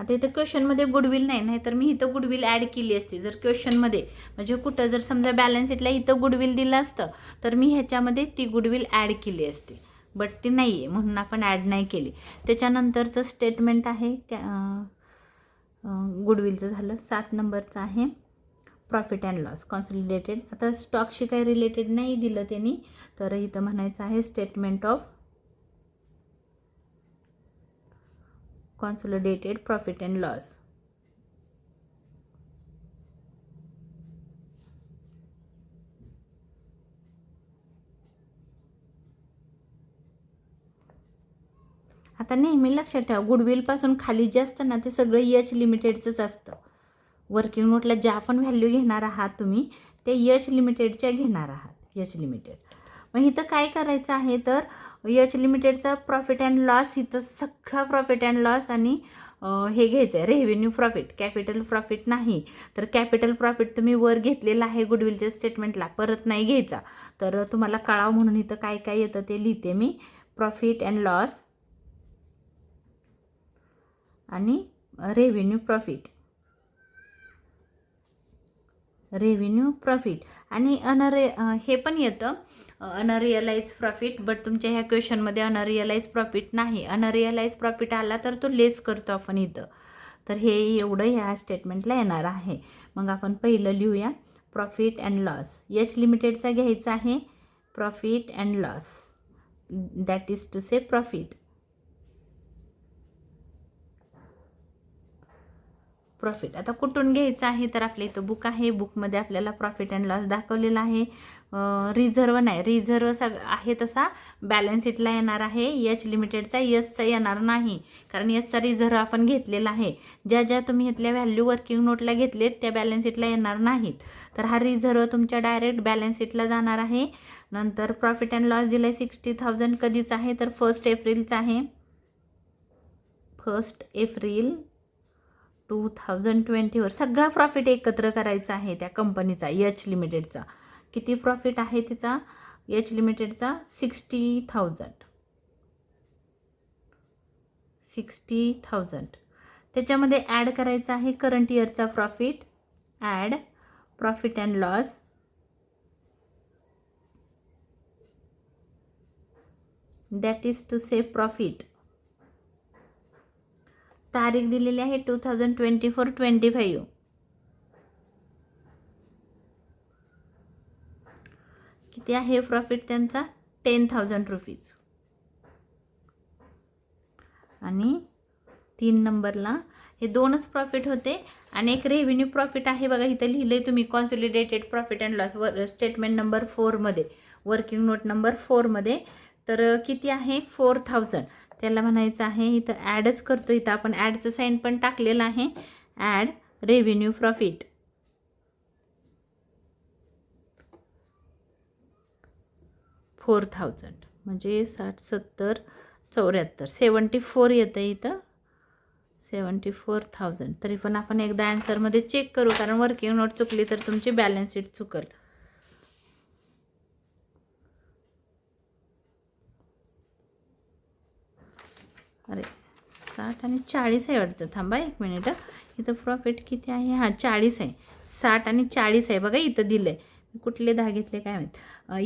आता इथं क्वेश्चनमध्ये गुडविल नाही तर मी इथं गुडविल ॲड केली असती. जर क्वेश्चनमध्ये म्हणजे कुठं जर समजा बॅलन्स शीटला इथं गुडविल दिलं असतं तर मी ह्याच्यामध्ये ती गुडविल ॲड केली असते, बट ती नाही आहे म्हणून आपण ॲड नाही केली. त्याच्यानंतरचं स्टेटमेंट आहे गुडविलचं झालं. 7 नंबरचं आहे प्रॉफिट अँड लॉस कॉन्सॉलिडेटेड. आता स्टॉकशी काही रिलेटेड नाही दिलं त्यांनी, तर इथं म्हणायचं आहे statement of consolidated profit and loss. आता नेहमी लक्षात ठेवा गुडविलपासून खाली जे असतं ना ते सगळं एच लिमिटेडचंच असतं. वर्किंग नोटला ज्या पण व्हॅल्यू घेणार आहात तुम्ही ते एच लिमिटेडच्या घेणार आहात. एच लिमिटेड मग इथं काय करायचं आहे तर एच लिमिटेडचा प्रॉफिट अँड लॉस, इथं सगळा प्रॉफिट अँड लॉस आणि हे घ्यायचं आहे रेव्हेन्यू प्रॉफिट, कॅपिटल प्रॉफिट नाही. तर कॅपिटल प्रॉफिट तुम्ही वर घेतलेला आहे गुडविलच्या स्टेटमेंटला, परत नाही घ्यायचा. तर तुम्हाला कळावं म्हणून इथं काय काय येतं ते लिहिते मी. प्रॉफिट अँड लॉस आणि रेव्हेन्यू प्रॉफिट, रेव्हेन्यू प्रॉफिट आणि हे पण येतं अनरिअलाइज प्रॉफिट, बट तुमच्या ह्या क्वेश्चनमध्ये अनरिअलाइज प्रॉफिट नाही. अनरिअलाइज प्रॉफिट आला तर तो लेस करतो आपण इथं. तर हे एवढं ह्या स्टेटमेंटला येणार आहे. मग आपण पहिलं लिहूया प्रॉफिट अँड लॉस. एच लिमिटेडचा घ्यायचा आहे profit and loss, that is to say profit. Profit आता कुठून घ्यायचं आहे तर आपल्या इथं बुक आहे. बुकमध्ये आपल्याला प्रॉफिट अँड लॉस दाखवलेला आहे. रिझर्व नाही, रिझर्व आहे तसा बॅलन्स शीटला येणार आहे. एच लिमिटेडचा एसचा येणार नाही, कारण एसचा रिझर्व आपण घेतलेला आहे. ज्या ज्या तुम्ही इथल्या व्हॅल्यू वर्किंग नोटला घेतलेत त्या बॅलन्स शीटला येणार नाहीत. तर हा रिझर्व तुमच्या डायरेक्ट बॅलन्स शीटला जाणार आहे. नंतर प्रॉफिट अँड लॉस दिला आहे 60,000 कधीच आहे तर 1 एप्रिलचा आहे. 1 एप्रिल 2020वर सगळा प्रॉफिट एकत्र करायचा आहे त्या कंपनीचा एच लिमिटेडचा. किती प्रॉफिट आहे तिचा एच लिमिटेडचा 60,000. त्याच्यामध्ये ॲड करायचा आहे करंट इयरचा profit. Add profit and loss that is to say profit. तारीख दिलेली आहे 2024-25. किती आहे प्रॉफिट त्यांचा 10,000 रुपीज. आणि 3 नंबरला हे दोनच प्रॉफिट होते आणि एक रेव्हेन्यू प्रॉफिट आहे. बघा इथं लिहिलंय तुम्ही consolidated profit and loss statement number 4 मध्ये, वर्किंग नोट नंबर 4 मध्ये. तर किती आहे 4,000. त्याला म्हणायचं आहे, इथं ॲडच करतो, इथं आपण ॲडचं साईन पण टाकलेलं आहे, ॲड रेव्हेन्यू प्रॉफिट. $4,000 म्हणजे 60, 70, 74, 74 येतं इथं, 74,000. तरी पण आपण एकदा ॲन्सरमध्ये चेक करू, कारण वर्किंग नोट चुकली तर तुमची बॅलन्स शीट चुकल. अरे 60 आणि 40 आहे वाटतं, थांबा 1 मिनिट. इथं प्रॉफिट किती आहे? हां 40 आहे. 60 आणि 40 आहे बघा, इथं दिलं आहे. कुठले 10 घेतले काय माहीत.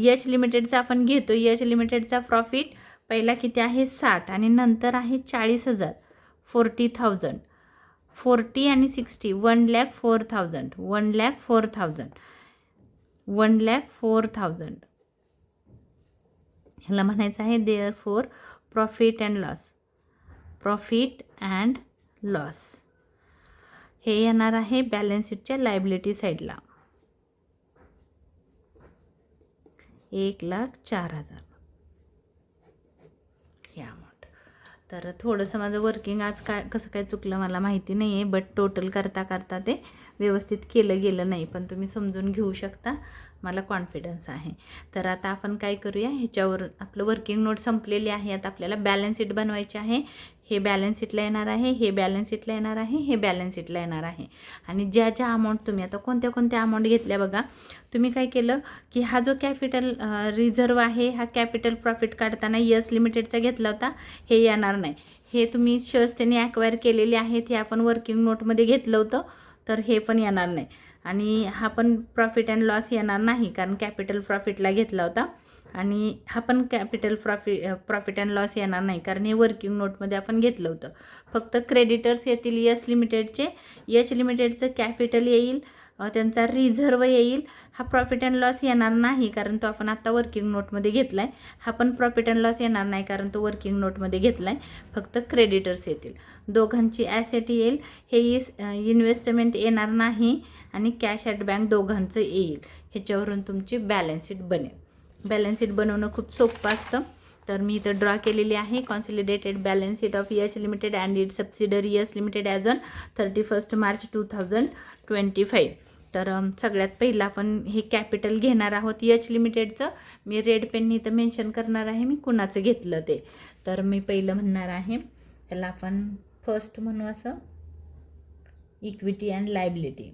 एच लिमिटेडचा आपण घेतो. एच लिमिटेडचा प्रॉफिट पहिला किती आहे? 60 आणि नंतर आहे 40,000, 40,000. 40 आणि 60, 1,04,000, 1,04,000, 1,04,000. ह्याला म्हणायचं आहे therefore profit and loss. Profit and loss हे येणार आहे बॅलन्स शीटच्या लायबिलिटी साईडला. 1,04,000 हे अमाऊंट. तर थोडंसं माझं वर्किंग आज कसं काय चुकलं मला माहिती नाही आहे, बट टोटल करता करता ते व्यवस्थित केलं गेलं नाही, पण तुम्ही समजून घेऊ शकता, मला कॉन्फिडन्स आहे. तर आता आपण काय करूया, ह्याच्यावर आपलं वर्किंग नोट संपलेली आहे. आता आपल्याला बॅलन्स शीट बनवायची आहे. हे बॅलन्स शीटला येणार आहे, हे बॅलन्स शीटला येणार आहे, हे बॅलन्स शीटला येणार आहे. आणि ज्या ज्या अमाऊंट तुम्ही आता कोणत्या कोणत्या अमाऊंट घेतल्या बघा, तुम्ही काय केलं की हा जो कॅपिटल रिझर्व आहे, हा कॅपिटल प्रॉफिट काढताना यस लिमिटेडचा घेतला होता, हे येणार नाही. हे तुम्ही शेअर्स त्यांनी ॲक्वायर केलेले आहेत, हे आपण वर्किंग नोटमध्ये घेतलं होतं, तर हे पण येणार नाही. आणि हा पण प्रॉफिट अँड लॉस येणार नाही, कारण कॅपिटल प्रॉफिटला घेतला होता. आणि हा पण कॅपिटल प्रॉफिट अँड लॉस येणार नाही, कारण हे वर्किंग नोटमध्ये आपण घेतलं होतं. फक्त क्रेडिटर्स येतील यस लिमिटेडचे. एच लिमिटेडचं कॅपिटल येईल, त्यांचा रिझर्व येईल. हा प्रॉफिट अँड लॉस येणार नाही, कारण तो आपण आत्ता वर्किंग नोटमध्ये घेतला आहे. हा पण प्रॉफिट अँड लॉस येणार नाही, कारण तो वर्किंग नोटमध्ये घेतला आहे. फक्त क्रेडिटर्स येतील. दोघांची ॲसेट येईल, हे इन्व्हेस्टमेंट येणार नाही, आणि कॅश ॲट बँक दोघांचं येईल. ह्याच्यावरून तुमची बॅलन्स शीट बनेल. बॅलन्स शीट बनवणं खूप सोपं असतं. तर मी इथं ड्रॉ केलेली आहे consolidated balance sheet of H limited and it's subsidiary S limited as on 31 March 2025. तर सगळ्यात पहिलं आपण हे कॅपिटल घेणार आहोत एच लिमिटेडचं. मी रेड पेननी इथं मेन्शन करणार आहे मी कुणाचं घेतलं ते. तर मी पहिलं म्हणणार आहे, त्याला आपण फर्स्ट म्हणू असं, equity and liability.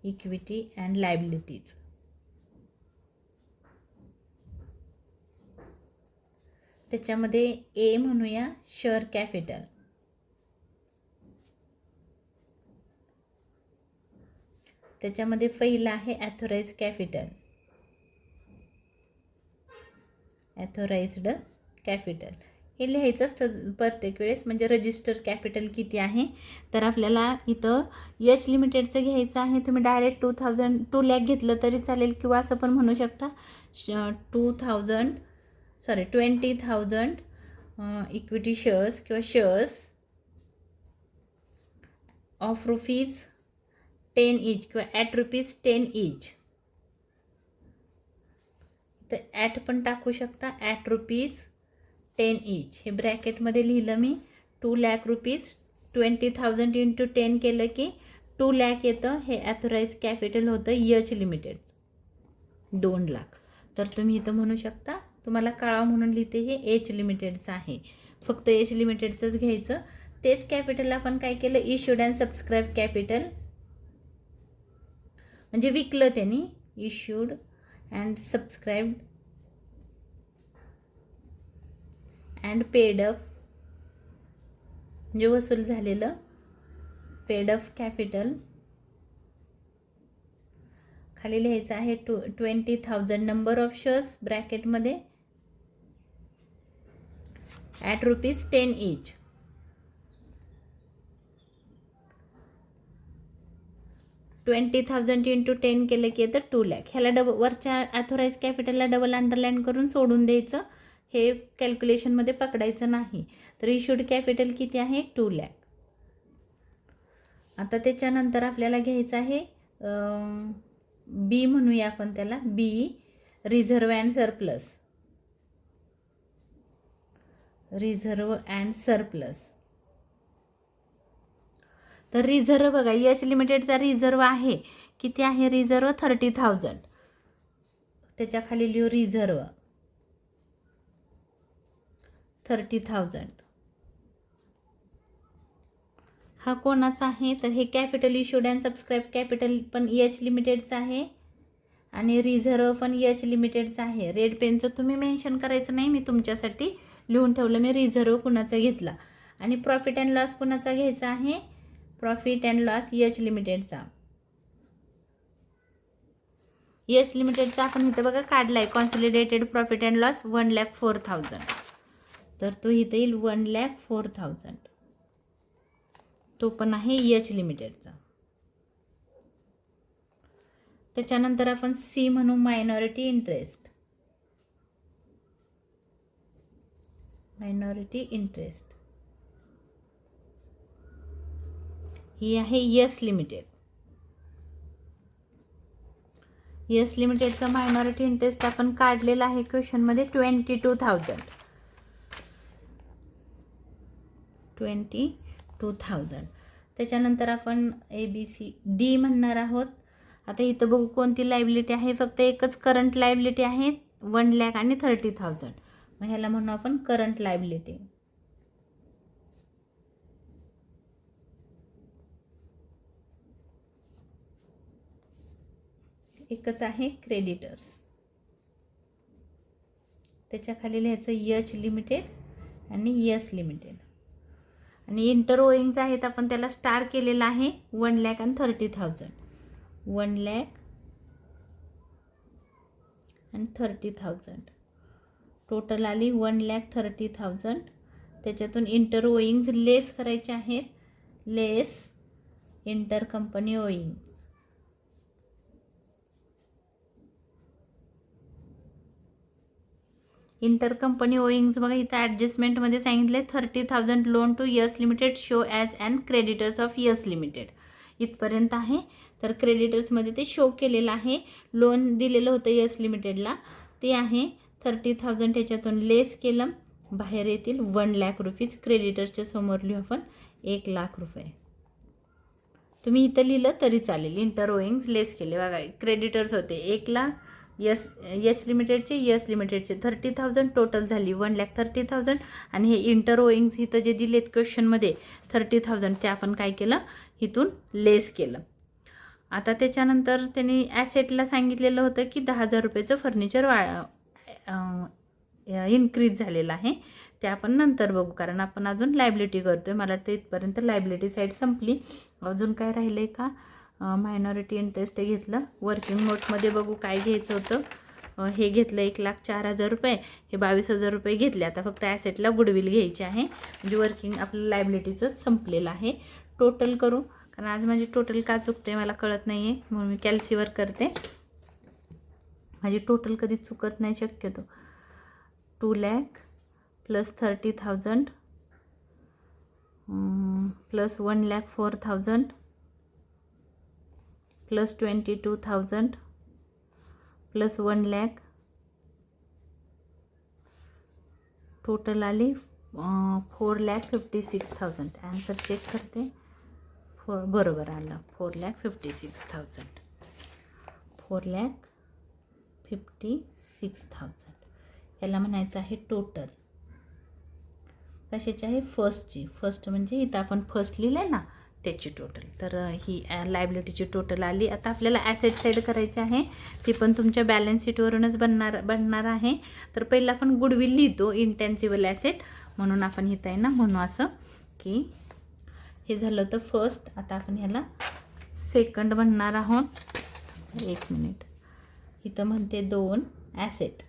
Equity and liabilities. त्याच्यामध्ये ए म्हणूया शेअर कॅपिटल. त्याच्यामध्ये पहिलं आहे ॲथोराइज कॅपिटल. ॲथोराइज्ड कॅपिटल हे लिहायचं असतं प्रत्येक वेळेस, म्हणजे रजिस्टर कॅपिटल किती आहे. तर आपल्याला इथं एच लिमिटेडचं घ्यायचं आहे. तुम्ही डायरेक्ट 2 लाख घेतलं तरी चालेल, किंवा असं पण म्हणू शकता 20,000 इक्विटी शेअर्स किंवा शेअर्स ऑफ ₹10 ईच किंवा ॲट ₹10 ईच. तर ॲट पण टाकू शकता, ॲट ₹10 ईच. हे ब्रॅकेटमध्ये लिहिलं मी. 2 लाख रुपीज, 20,000 × 10 केलं की 2 लाख येतं. हे ॲथोराइज कॅपिटल होतं एच लिमिटेडचं 2 लाख. तर तुम्ही इथं म्हणू शकता, तुम्हाला कळावं म्हणून लिहिते, हे एच लिमिटेडचं आहे. फक्त एच लिमिटेडचंच घ्यायचं. तेच कॅपिटल आपण काय केलं, इश्यूड अँड सबस्क्राईब कॅपिटल, म्हणजे विकलं त्यांनी. Issued and सबस्क्राईब्ड and paid up, म्हणजे वसूल झालेलं, पेड अप कॅपिटल. खाली लिहायचं आहे 20,000 नंबर ऑफ शेअर्स ब्रॅकेटमध्ये ॲट ₹10 ईच. $20,000 × 10 केलं की येतं 2 लाख. ह्याला वरच्या ॲथोराइज कॅपिटलला डबल अंडरलाईन करून सोडून द्यायचं. हे कॅल्क्युलेशनमध्ये पकडायचं नाही. तर इश्यूड कॅपिटल किती आहे, 2 लाख. आता त्याच्यानंतर आपल्याला घ्यायचं आहे बी म्हणूया आपण त्याला, B reserve and surplus. Reserve and surplus. तर रिझर्व बघा, एच लिमिटेडचा रिझर्व आहे किती आहे? रिझर्व 30,000. त्याच्या खाली लिहू रिझर्व 30,000. हा कोणाचा आहे? तर हे capital issued and subscribe capital पण एच लिमिटेडचं आहे आणि रिझर्व पण एच लिमिटेडचं आहे. रेड पेनचं तुम्ही मेन्शन करायचं नाही, मी तुमच्यासाठी लिहून ठेवलं. मी रिझर्व कुणाचा घेतला. आणि प्रॉफिट अँड लॉस कुणाचा घ्यायचा आहे? प्रॉफिट अँड लॉस एच लिमिटेडचा. एच लिमिटेडचा आपण इथं बघा काढला आहे कॉन्सॉलिडेटेड प्रॉफिट अँड लॉस 1,04,000. तर तो इथं येईल 1,04,000. तो पण आहे एच लिमिटेडचा. त्याच्यानंतर आपण सी म्हणू मायनॉरिटी इंटरेस्ट. मायनॉरिटी इंटरेस्ट ही आहे यस लिमिटेड. यस लिमिटेडचा मायनॉरिटी इंटरेस्ट आपण काढलेला आहे क्वेश्चनमध्ये 22,000. 22,000. त्याच्यानंतर आपण ABCD म्हणणार आहोत. आता इथं बघू कोणती लायबिलिटी आहे. फक्त एकच करंट लायबिलिटी आहे 1,00,000 आणि 30,000. मग ह्याला म्हणू आपण करंट लायबिलिटी. एकच आहे क्रेडिटर्स. त्याच्या खाली लिहायचं एच लिमिटेड आणि यस लिमिटेड. आणि इंटर ओईंग्स आहेत आपण त्याला स्टार केलेला आहे 1,00,000 आणि 30,000. 1,00,000 आणि 30,000. टोटल आली 1,30,000. त्याच्यातून इंटर ओईंग्स लेस करायचे आहेत. Less inter company owing. Inter company owings बघा इथं ॲडजस्टमेंटमध्ये सांगितले 30,000 loan to S limited show as and creditors of S limited. इथपर्यंत आहे. तर क्रेडिटर्समध्ये ते शो केलेलं आहे. लोन दिलेलं होतं यस लिमिटेडला ते आहे 30,000. त्याच्यातून लेस केलं बाहेर येतील 1,00,000 रुपीज. क्रेडिटर्सच्या समोर लिहू आपण 1,00,000 रुपये. तुम्ही इथं लिहिलं तरी चालेल. इंटर ओईंग्स लेस केले बघा. क्रेडिटर्स होते 1,00,000 एच लिमिटेडचे यस लिमिटेडचे 30,000. टोटल झाली 1,30,000. आणि हे इंटर ओईंग्स इथं जे दिलेत क्वेश्चनमध्ये 30,000 ते आपण काय केलं इथून लेस केलं. आता त्याच्यानंतर त्यांनी ॲसेटला सांगितलेलं होतं की 10,000 रुपयाचं फर्निचर इन्क्रीज झालेलं आहे. ते आपण नंतर बघू कारण आपण अजून लायबिलिटी करतोय. मला वाटतं इथपर्यंत लायबिलिटी साईड संपली. अजून काय राहिलं आहे का? मायनॉरिटी इंटरेस्ट घेतलं. वर्किंग नोटमध्ये बघू काय घ्यायचं होतं. हे घेतलं 1,04,000 रुपये. हे 22,000 रुपये घेतले. आता फक्त ॲसेटला गुडविल घ्यायची आहे. म्हणजे वर्किंग आपलं लायबिलिटीचं संपलेलं आहे. टोटल करू कारण आज माझी टोटल का चुकते मला कळत नाही आहे म्हणून मी कॅल्सीवर करते. माझी टोटल कधी चुकत नाही शक्यतो. 2,00,000 plus 30,000 plus 1,04,000 plus 22,000 plus 1,00,000 total आली 4,56,000. आन्सर चेक करते. बरोबर आलं 4,56,000. 4,56,000 याला म्हणायचं आहे टोटल. कशाची आहे? फर्स्टची. फर्स्ट म्हणजे इथं आपण फर्स्ट लिहिले ना त्याची टोटल. तर ही लायबिलिटीची टोटल आली. आता आपल्याला ॲसेट साईड करायची आहे. ती पण तुमच्या बॅलन्स शीटवरूनच बनणार आहे. तर पहिला आपण गुडविल लिहितो इंटेन्सिबल ॲसेट म्हणून आपण इथं आहे ना म्हणू असं की हे झालं होतं फर्स्ट. आता आपण ह्याला सेकंड म्हणणार आहोत. 1 मिनिट. इथं म्हणते 2 ॲसेट्स.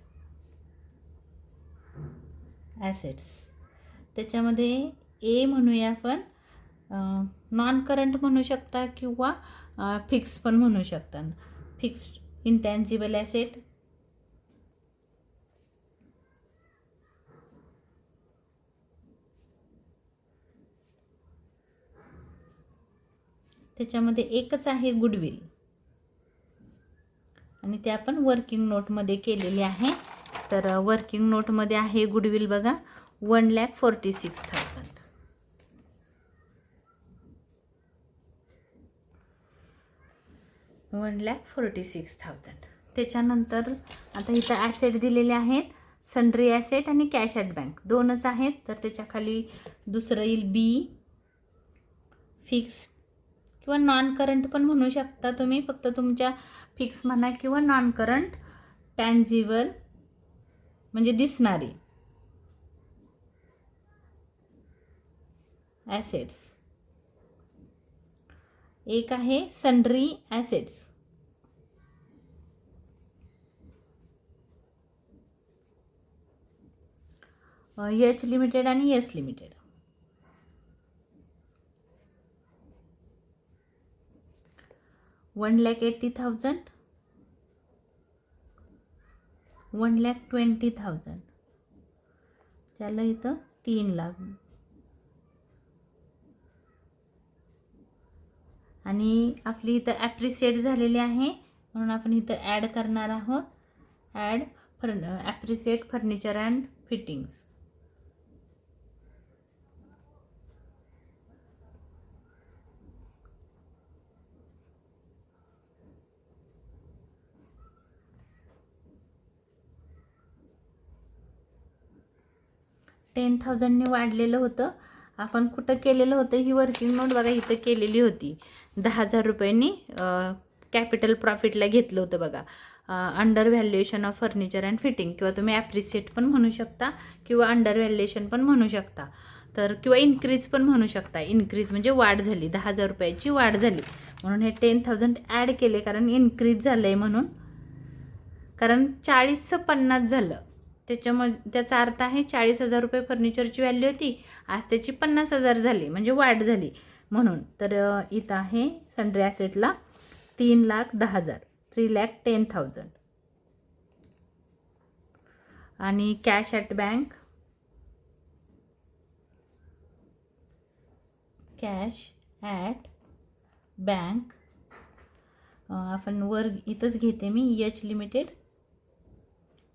त्याच्यामध्ये ए म्हणूया आपण. नॉन करंट म्हणू शकता किंवा फिक्स पण म्हणू शकता. Fixed intangible asset. त्याच्यामध्ये एकच आहे गुडविल आणि ते आपण वर्किंग नोटमध्ये केलेले आहे. तर वर्किंग नोटमध्ये आहे गुडविल बघा 1,46,000. त्याच्यानंतर आता इथं ॲसेट दिलेले आहेत, सन्ड्री ॲसेट आणि कॅश ॲट बँक दोनच आहेत. तर त्याच्या खाली दुसरं येईल बी, फिक्स किंवा नॉन करंट पण म्हणू शकता तुम्ही, फक्त तुमच्या फिक्स म्हणा किंवा नॉन करंट. टँजिबल म्हणजे दिसणारी ॲसेट्स. एक आहे सन्ड्री ॲसेट्स. एच लिमिटेड आणि एस लिमिटेड. $1,80,000, $1,20,000. त्याला इथं 3 लाख. आणि आपली इथं ॲप्रिशिएट झालेली आहे म्हणून आपण इथं ॲड करणार आहोत. Add appreciate furniture and fittings. $10,000ने वाढलेलं होतं. आपण कुठं केलेलं होतं ही वर्किंग नोट बघा, इथं केलेली होती. 10,000 रुपयांनी कॅपिटल प्रॉफिटला घेतलं होतं बघा. Under valuation of furniture and fitting, किंवा तुम्ही ॲप्रिशिएट पण म्हणू शकता किंवा अंडर व्हॅल्युएशन पण म्हणू शकता. तर किंवा इन्क्रीज पण म्हणू शकता. इन्क्रीज म्हणजे वाढ झाली, 10,000 रुपयाची वाढ झाली म्हणून हे 10,000 ॲड केले, कारण इन्क्रीज झालं आहे म्हणून. कारण 40चं 50 झालं, त्याचा अर्थ आहे 40,000 रुपये फर्निचरची व्हॅल्यू होती, आज त्याची 50,000 झाली म्हणजे वाढ झाली म्हणून. तर इथं आहे सन्ड्री ॲसेटला 3,10,000, 3,10,000. आणि cash at bank, cash at bank आपण वर इथंच घेते मी, H limited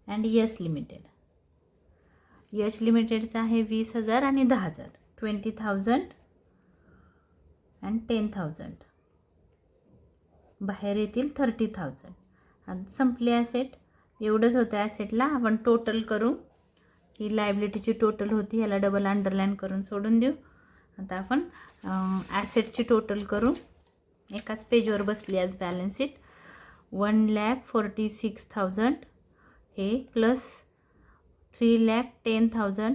and S limited. H लिमिटेडचं आहे 20,000 आणि 10,000, 20,000 अँड 10,000. बाहेर येतील 30,000. आणि संपले ॲसेट. एवढंच होतं ॲसेटला. आपण टोटल करू. ही लायबिलिटीची टोटल होती, याला डबल अंडरलाईन करून सोडून देऊ. आता आपण ॲसेटची टोटल करू. एकाच पेजवर बसली आज बॅलन्स शीट. 1,46,000 हे प्लस 3,10,000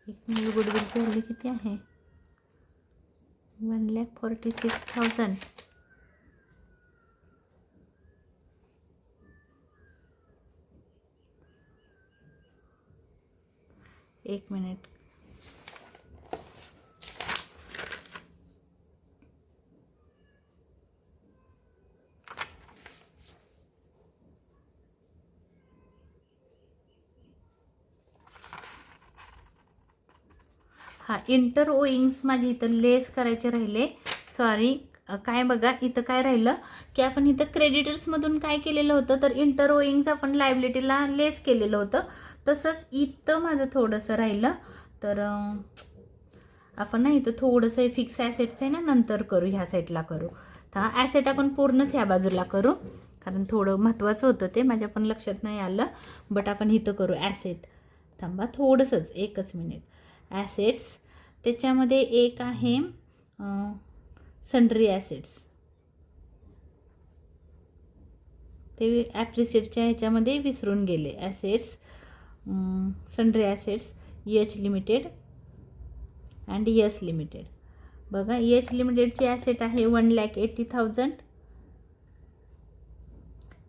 एक गुडविलची व्हॅल्यू किती आहे? 1,46,000. एक मिनिट. हा, इंटर ओईंग्स माझी इथं लेस करायचे राहिले, सॉरी. काय बघा इथं काय राहिलं की आपण इथं क्रेडिटर्समधून काय केलेलं होतं, तर इंटर ओईंग्स आपण लायबिलिटीला लेस केलेलं होतं. तसंच इथं माझं थोडंसं राहिलं. तर आपण ना इथं थोडंसं फिक्स ॲसेटचं आहे ना, नंतर करू, ह्या साईडला करू. तर ॲसेट आपण पूर्णच ह्या बाजूला करू, कारण थोडं महत्त्वाचं होतं ते, माझ्या पण लक्षात नाही आलं. बट आपण इथं करू ॲसेट. थांबा थोडंसंच, एकच मिनिट. ॲसेट्स त्याच्यामध्ये एक आहे सन्ड्री ॲसेट्स. ते ॲप्रिशिएटच्या ह्याच्यामध्ये विसरून गेले. Assets, sundry assets, H limited and S limited. बघा एच लिमिटेडची ॲसेट आहे 1,80,000,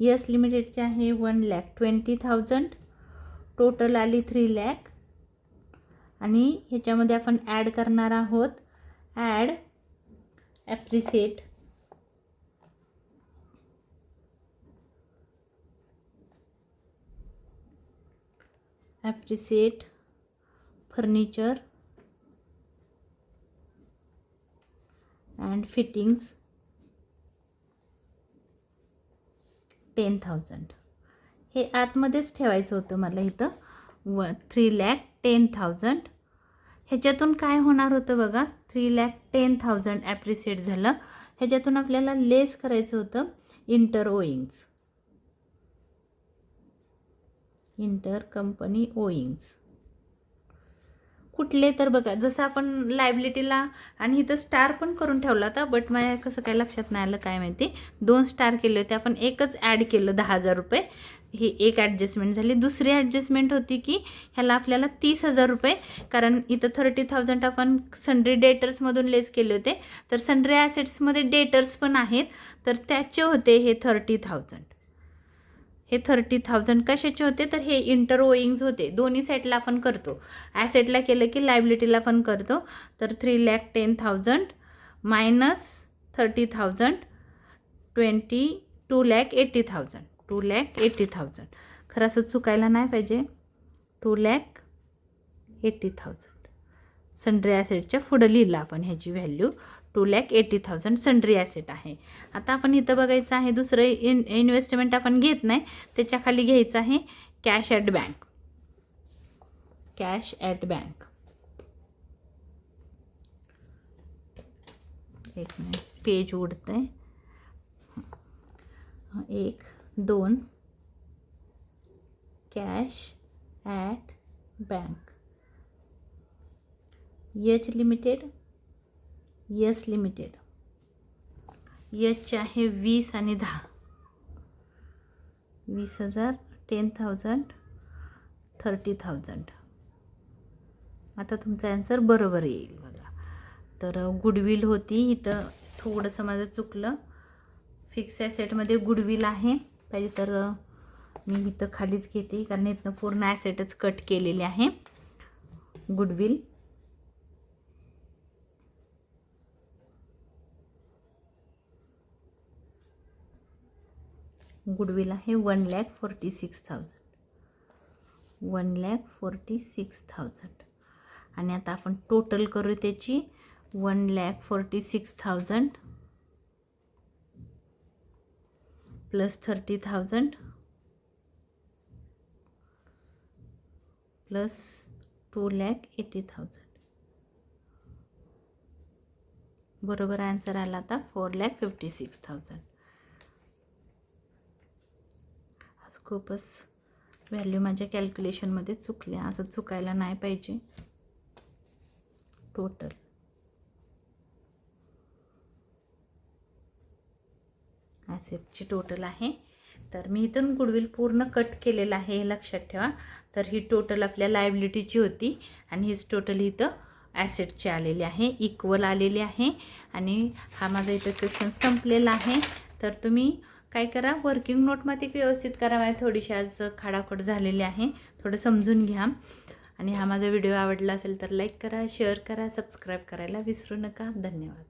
एस लिमिटेडची आहे 1,20,000, टोटल आली 3 लाख. आणि ह्याच्यामध्ये आपण ॲड करणार आहोत, add appreciate furniture and fittings 10,000. हे आतमध्येच ठेवायचं होतं मला इथं. 3,10,000. ह्याच्यातून काय होणार होतं बघा, 3,10,000 ॲप्रिशिएट झालं. ह्याच्यातून आपल्याला लेस करायचं होतं इंटर कंपनी ओईंग्स. कुठले तर बघा, जसं आपण लायबिलिटीला आणि इथं स्टार पण करून ठेवला होता, बट माझ्या कसं काय लक्षात नाही आलं काय माहिती. 2 स्टार केले होते आपण, एकच ॲड केलं 10,000 रुपये. ही एक ॲडजस्टमेंट झाली. दुसरी ॲडजस्टमेंट होती की ह्याला आपल्याला 30,000 रुपये, कारण इथं 30,000 आपण सन्ड्री डेटर्समधून लेस केले होते. तर सन्ड्री ॲसेट्समध्ये डेटर्स पण आहेत, तर त्याचे होते हे 30,000. हे 30,000 कशाचे होते, तर हे इंटर ओईंग्स होते. दोन्ही साईडला आपण करतो, ॲसेटला केलं की लायबिलिटीला पण करतो. तर 3,10,000 मायनस 30,000 2,80,000. 2,80,000. खरं असं चुकायला नाही पाहिजे. 2,80,000 सन्ड्री ॲसेटच्या पुढं लिहिलं आपण ह्याची व्हॅल्यू. 2,80,000 सन्ड्री ॲसेट आहे. आता आपण इथं बघायचं आहे दुसरं इन्व्हेस्टमेंट आपण घेत नाही, त्याच्या खाली घ्यायचं आहे cash at bank. Cash at bank. एक मिनिट, पेज उडतंय. 1 2 cash at bank. H limited, S limited. यचचे आहे 20 आणि 10. 20,000, 10,000, 30,000. आता तुमचा आन्सर बरोबर येईल बघा. तर गुडविल होती इथं, थोडंसं माझं चुकलं. फिक्स ॲसेटमध्ये गुडविल आहे, पाहिजे तर मी इथं खालीच घेते, कारण इथनं पूर्ण ॲसेटच कट केलेले आहे. गुडविल आहे 1,46,000. 1,46,000. आणि आता आपण टोटल करू त्याची. 1,46,000 प्लस 30,000 प्लस 2,80,000. बरोबर आन्सर आला आता 4,56,000. खूपच व्हॅल्यू माझ्या कॅल्क्युलेशनमध्ये चुकल्या, असं चुकायला नाही पाहिजे. टोटल ॲसेटची टोटल आहे. तर मी इथून गुडविल पूर्ण कट केलेलं आहे, हे लक्षात ठेवा. तर ही टोटल आपल्या लायबिलिटीची होती आणि हीच टोटल इथं ॲसेटची आलेली आहे, इक्वल आलेली आहे. आणि हा माझा इथं क्वेश्चन संपलेला आहे. तर तुम्ही काय करा, वर्किंग नोटमध्ये व्यवस्थित करा. माझी थोडीशी आज खाडाखोड झालेली आहे, थोडं समजून घ्या. आणि हा माझा व्हिडिओ आवडला असेल तर लाईक करा, शेअर करा, सबस्क्राईब करायला विसरू नका. धन्यवाद.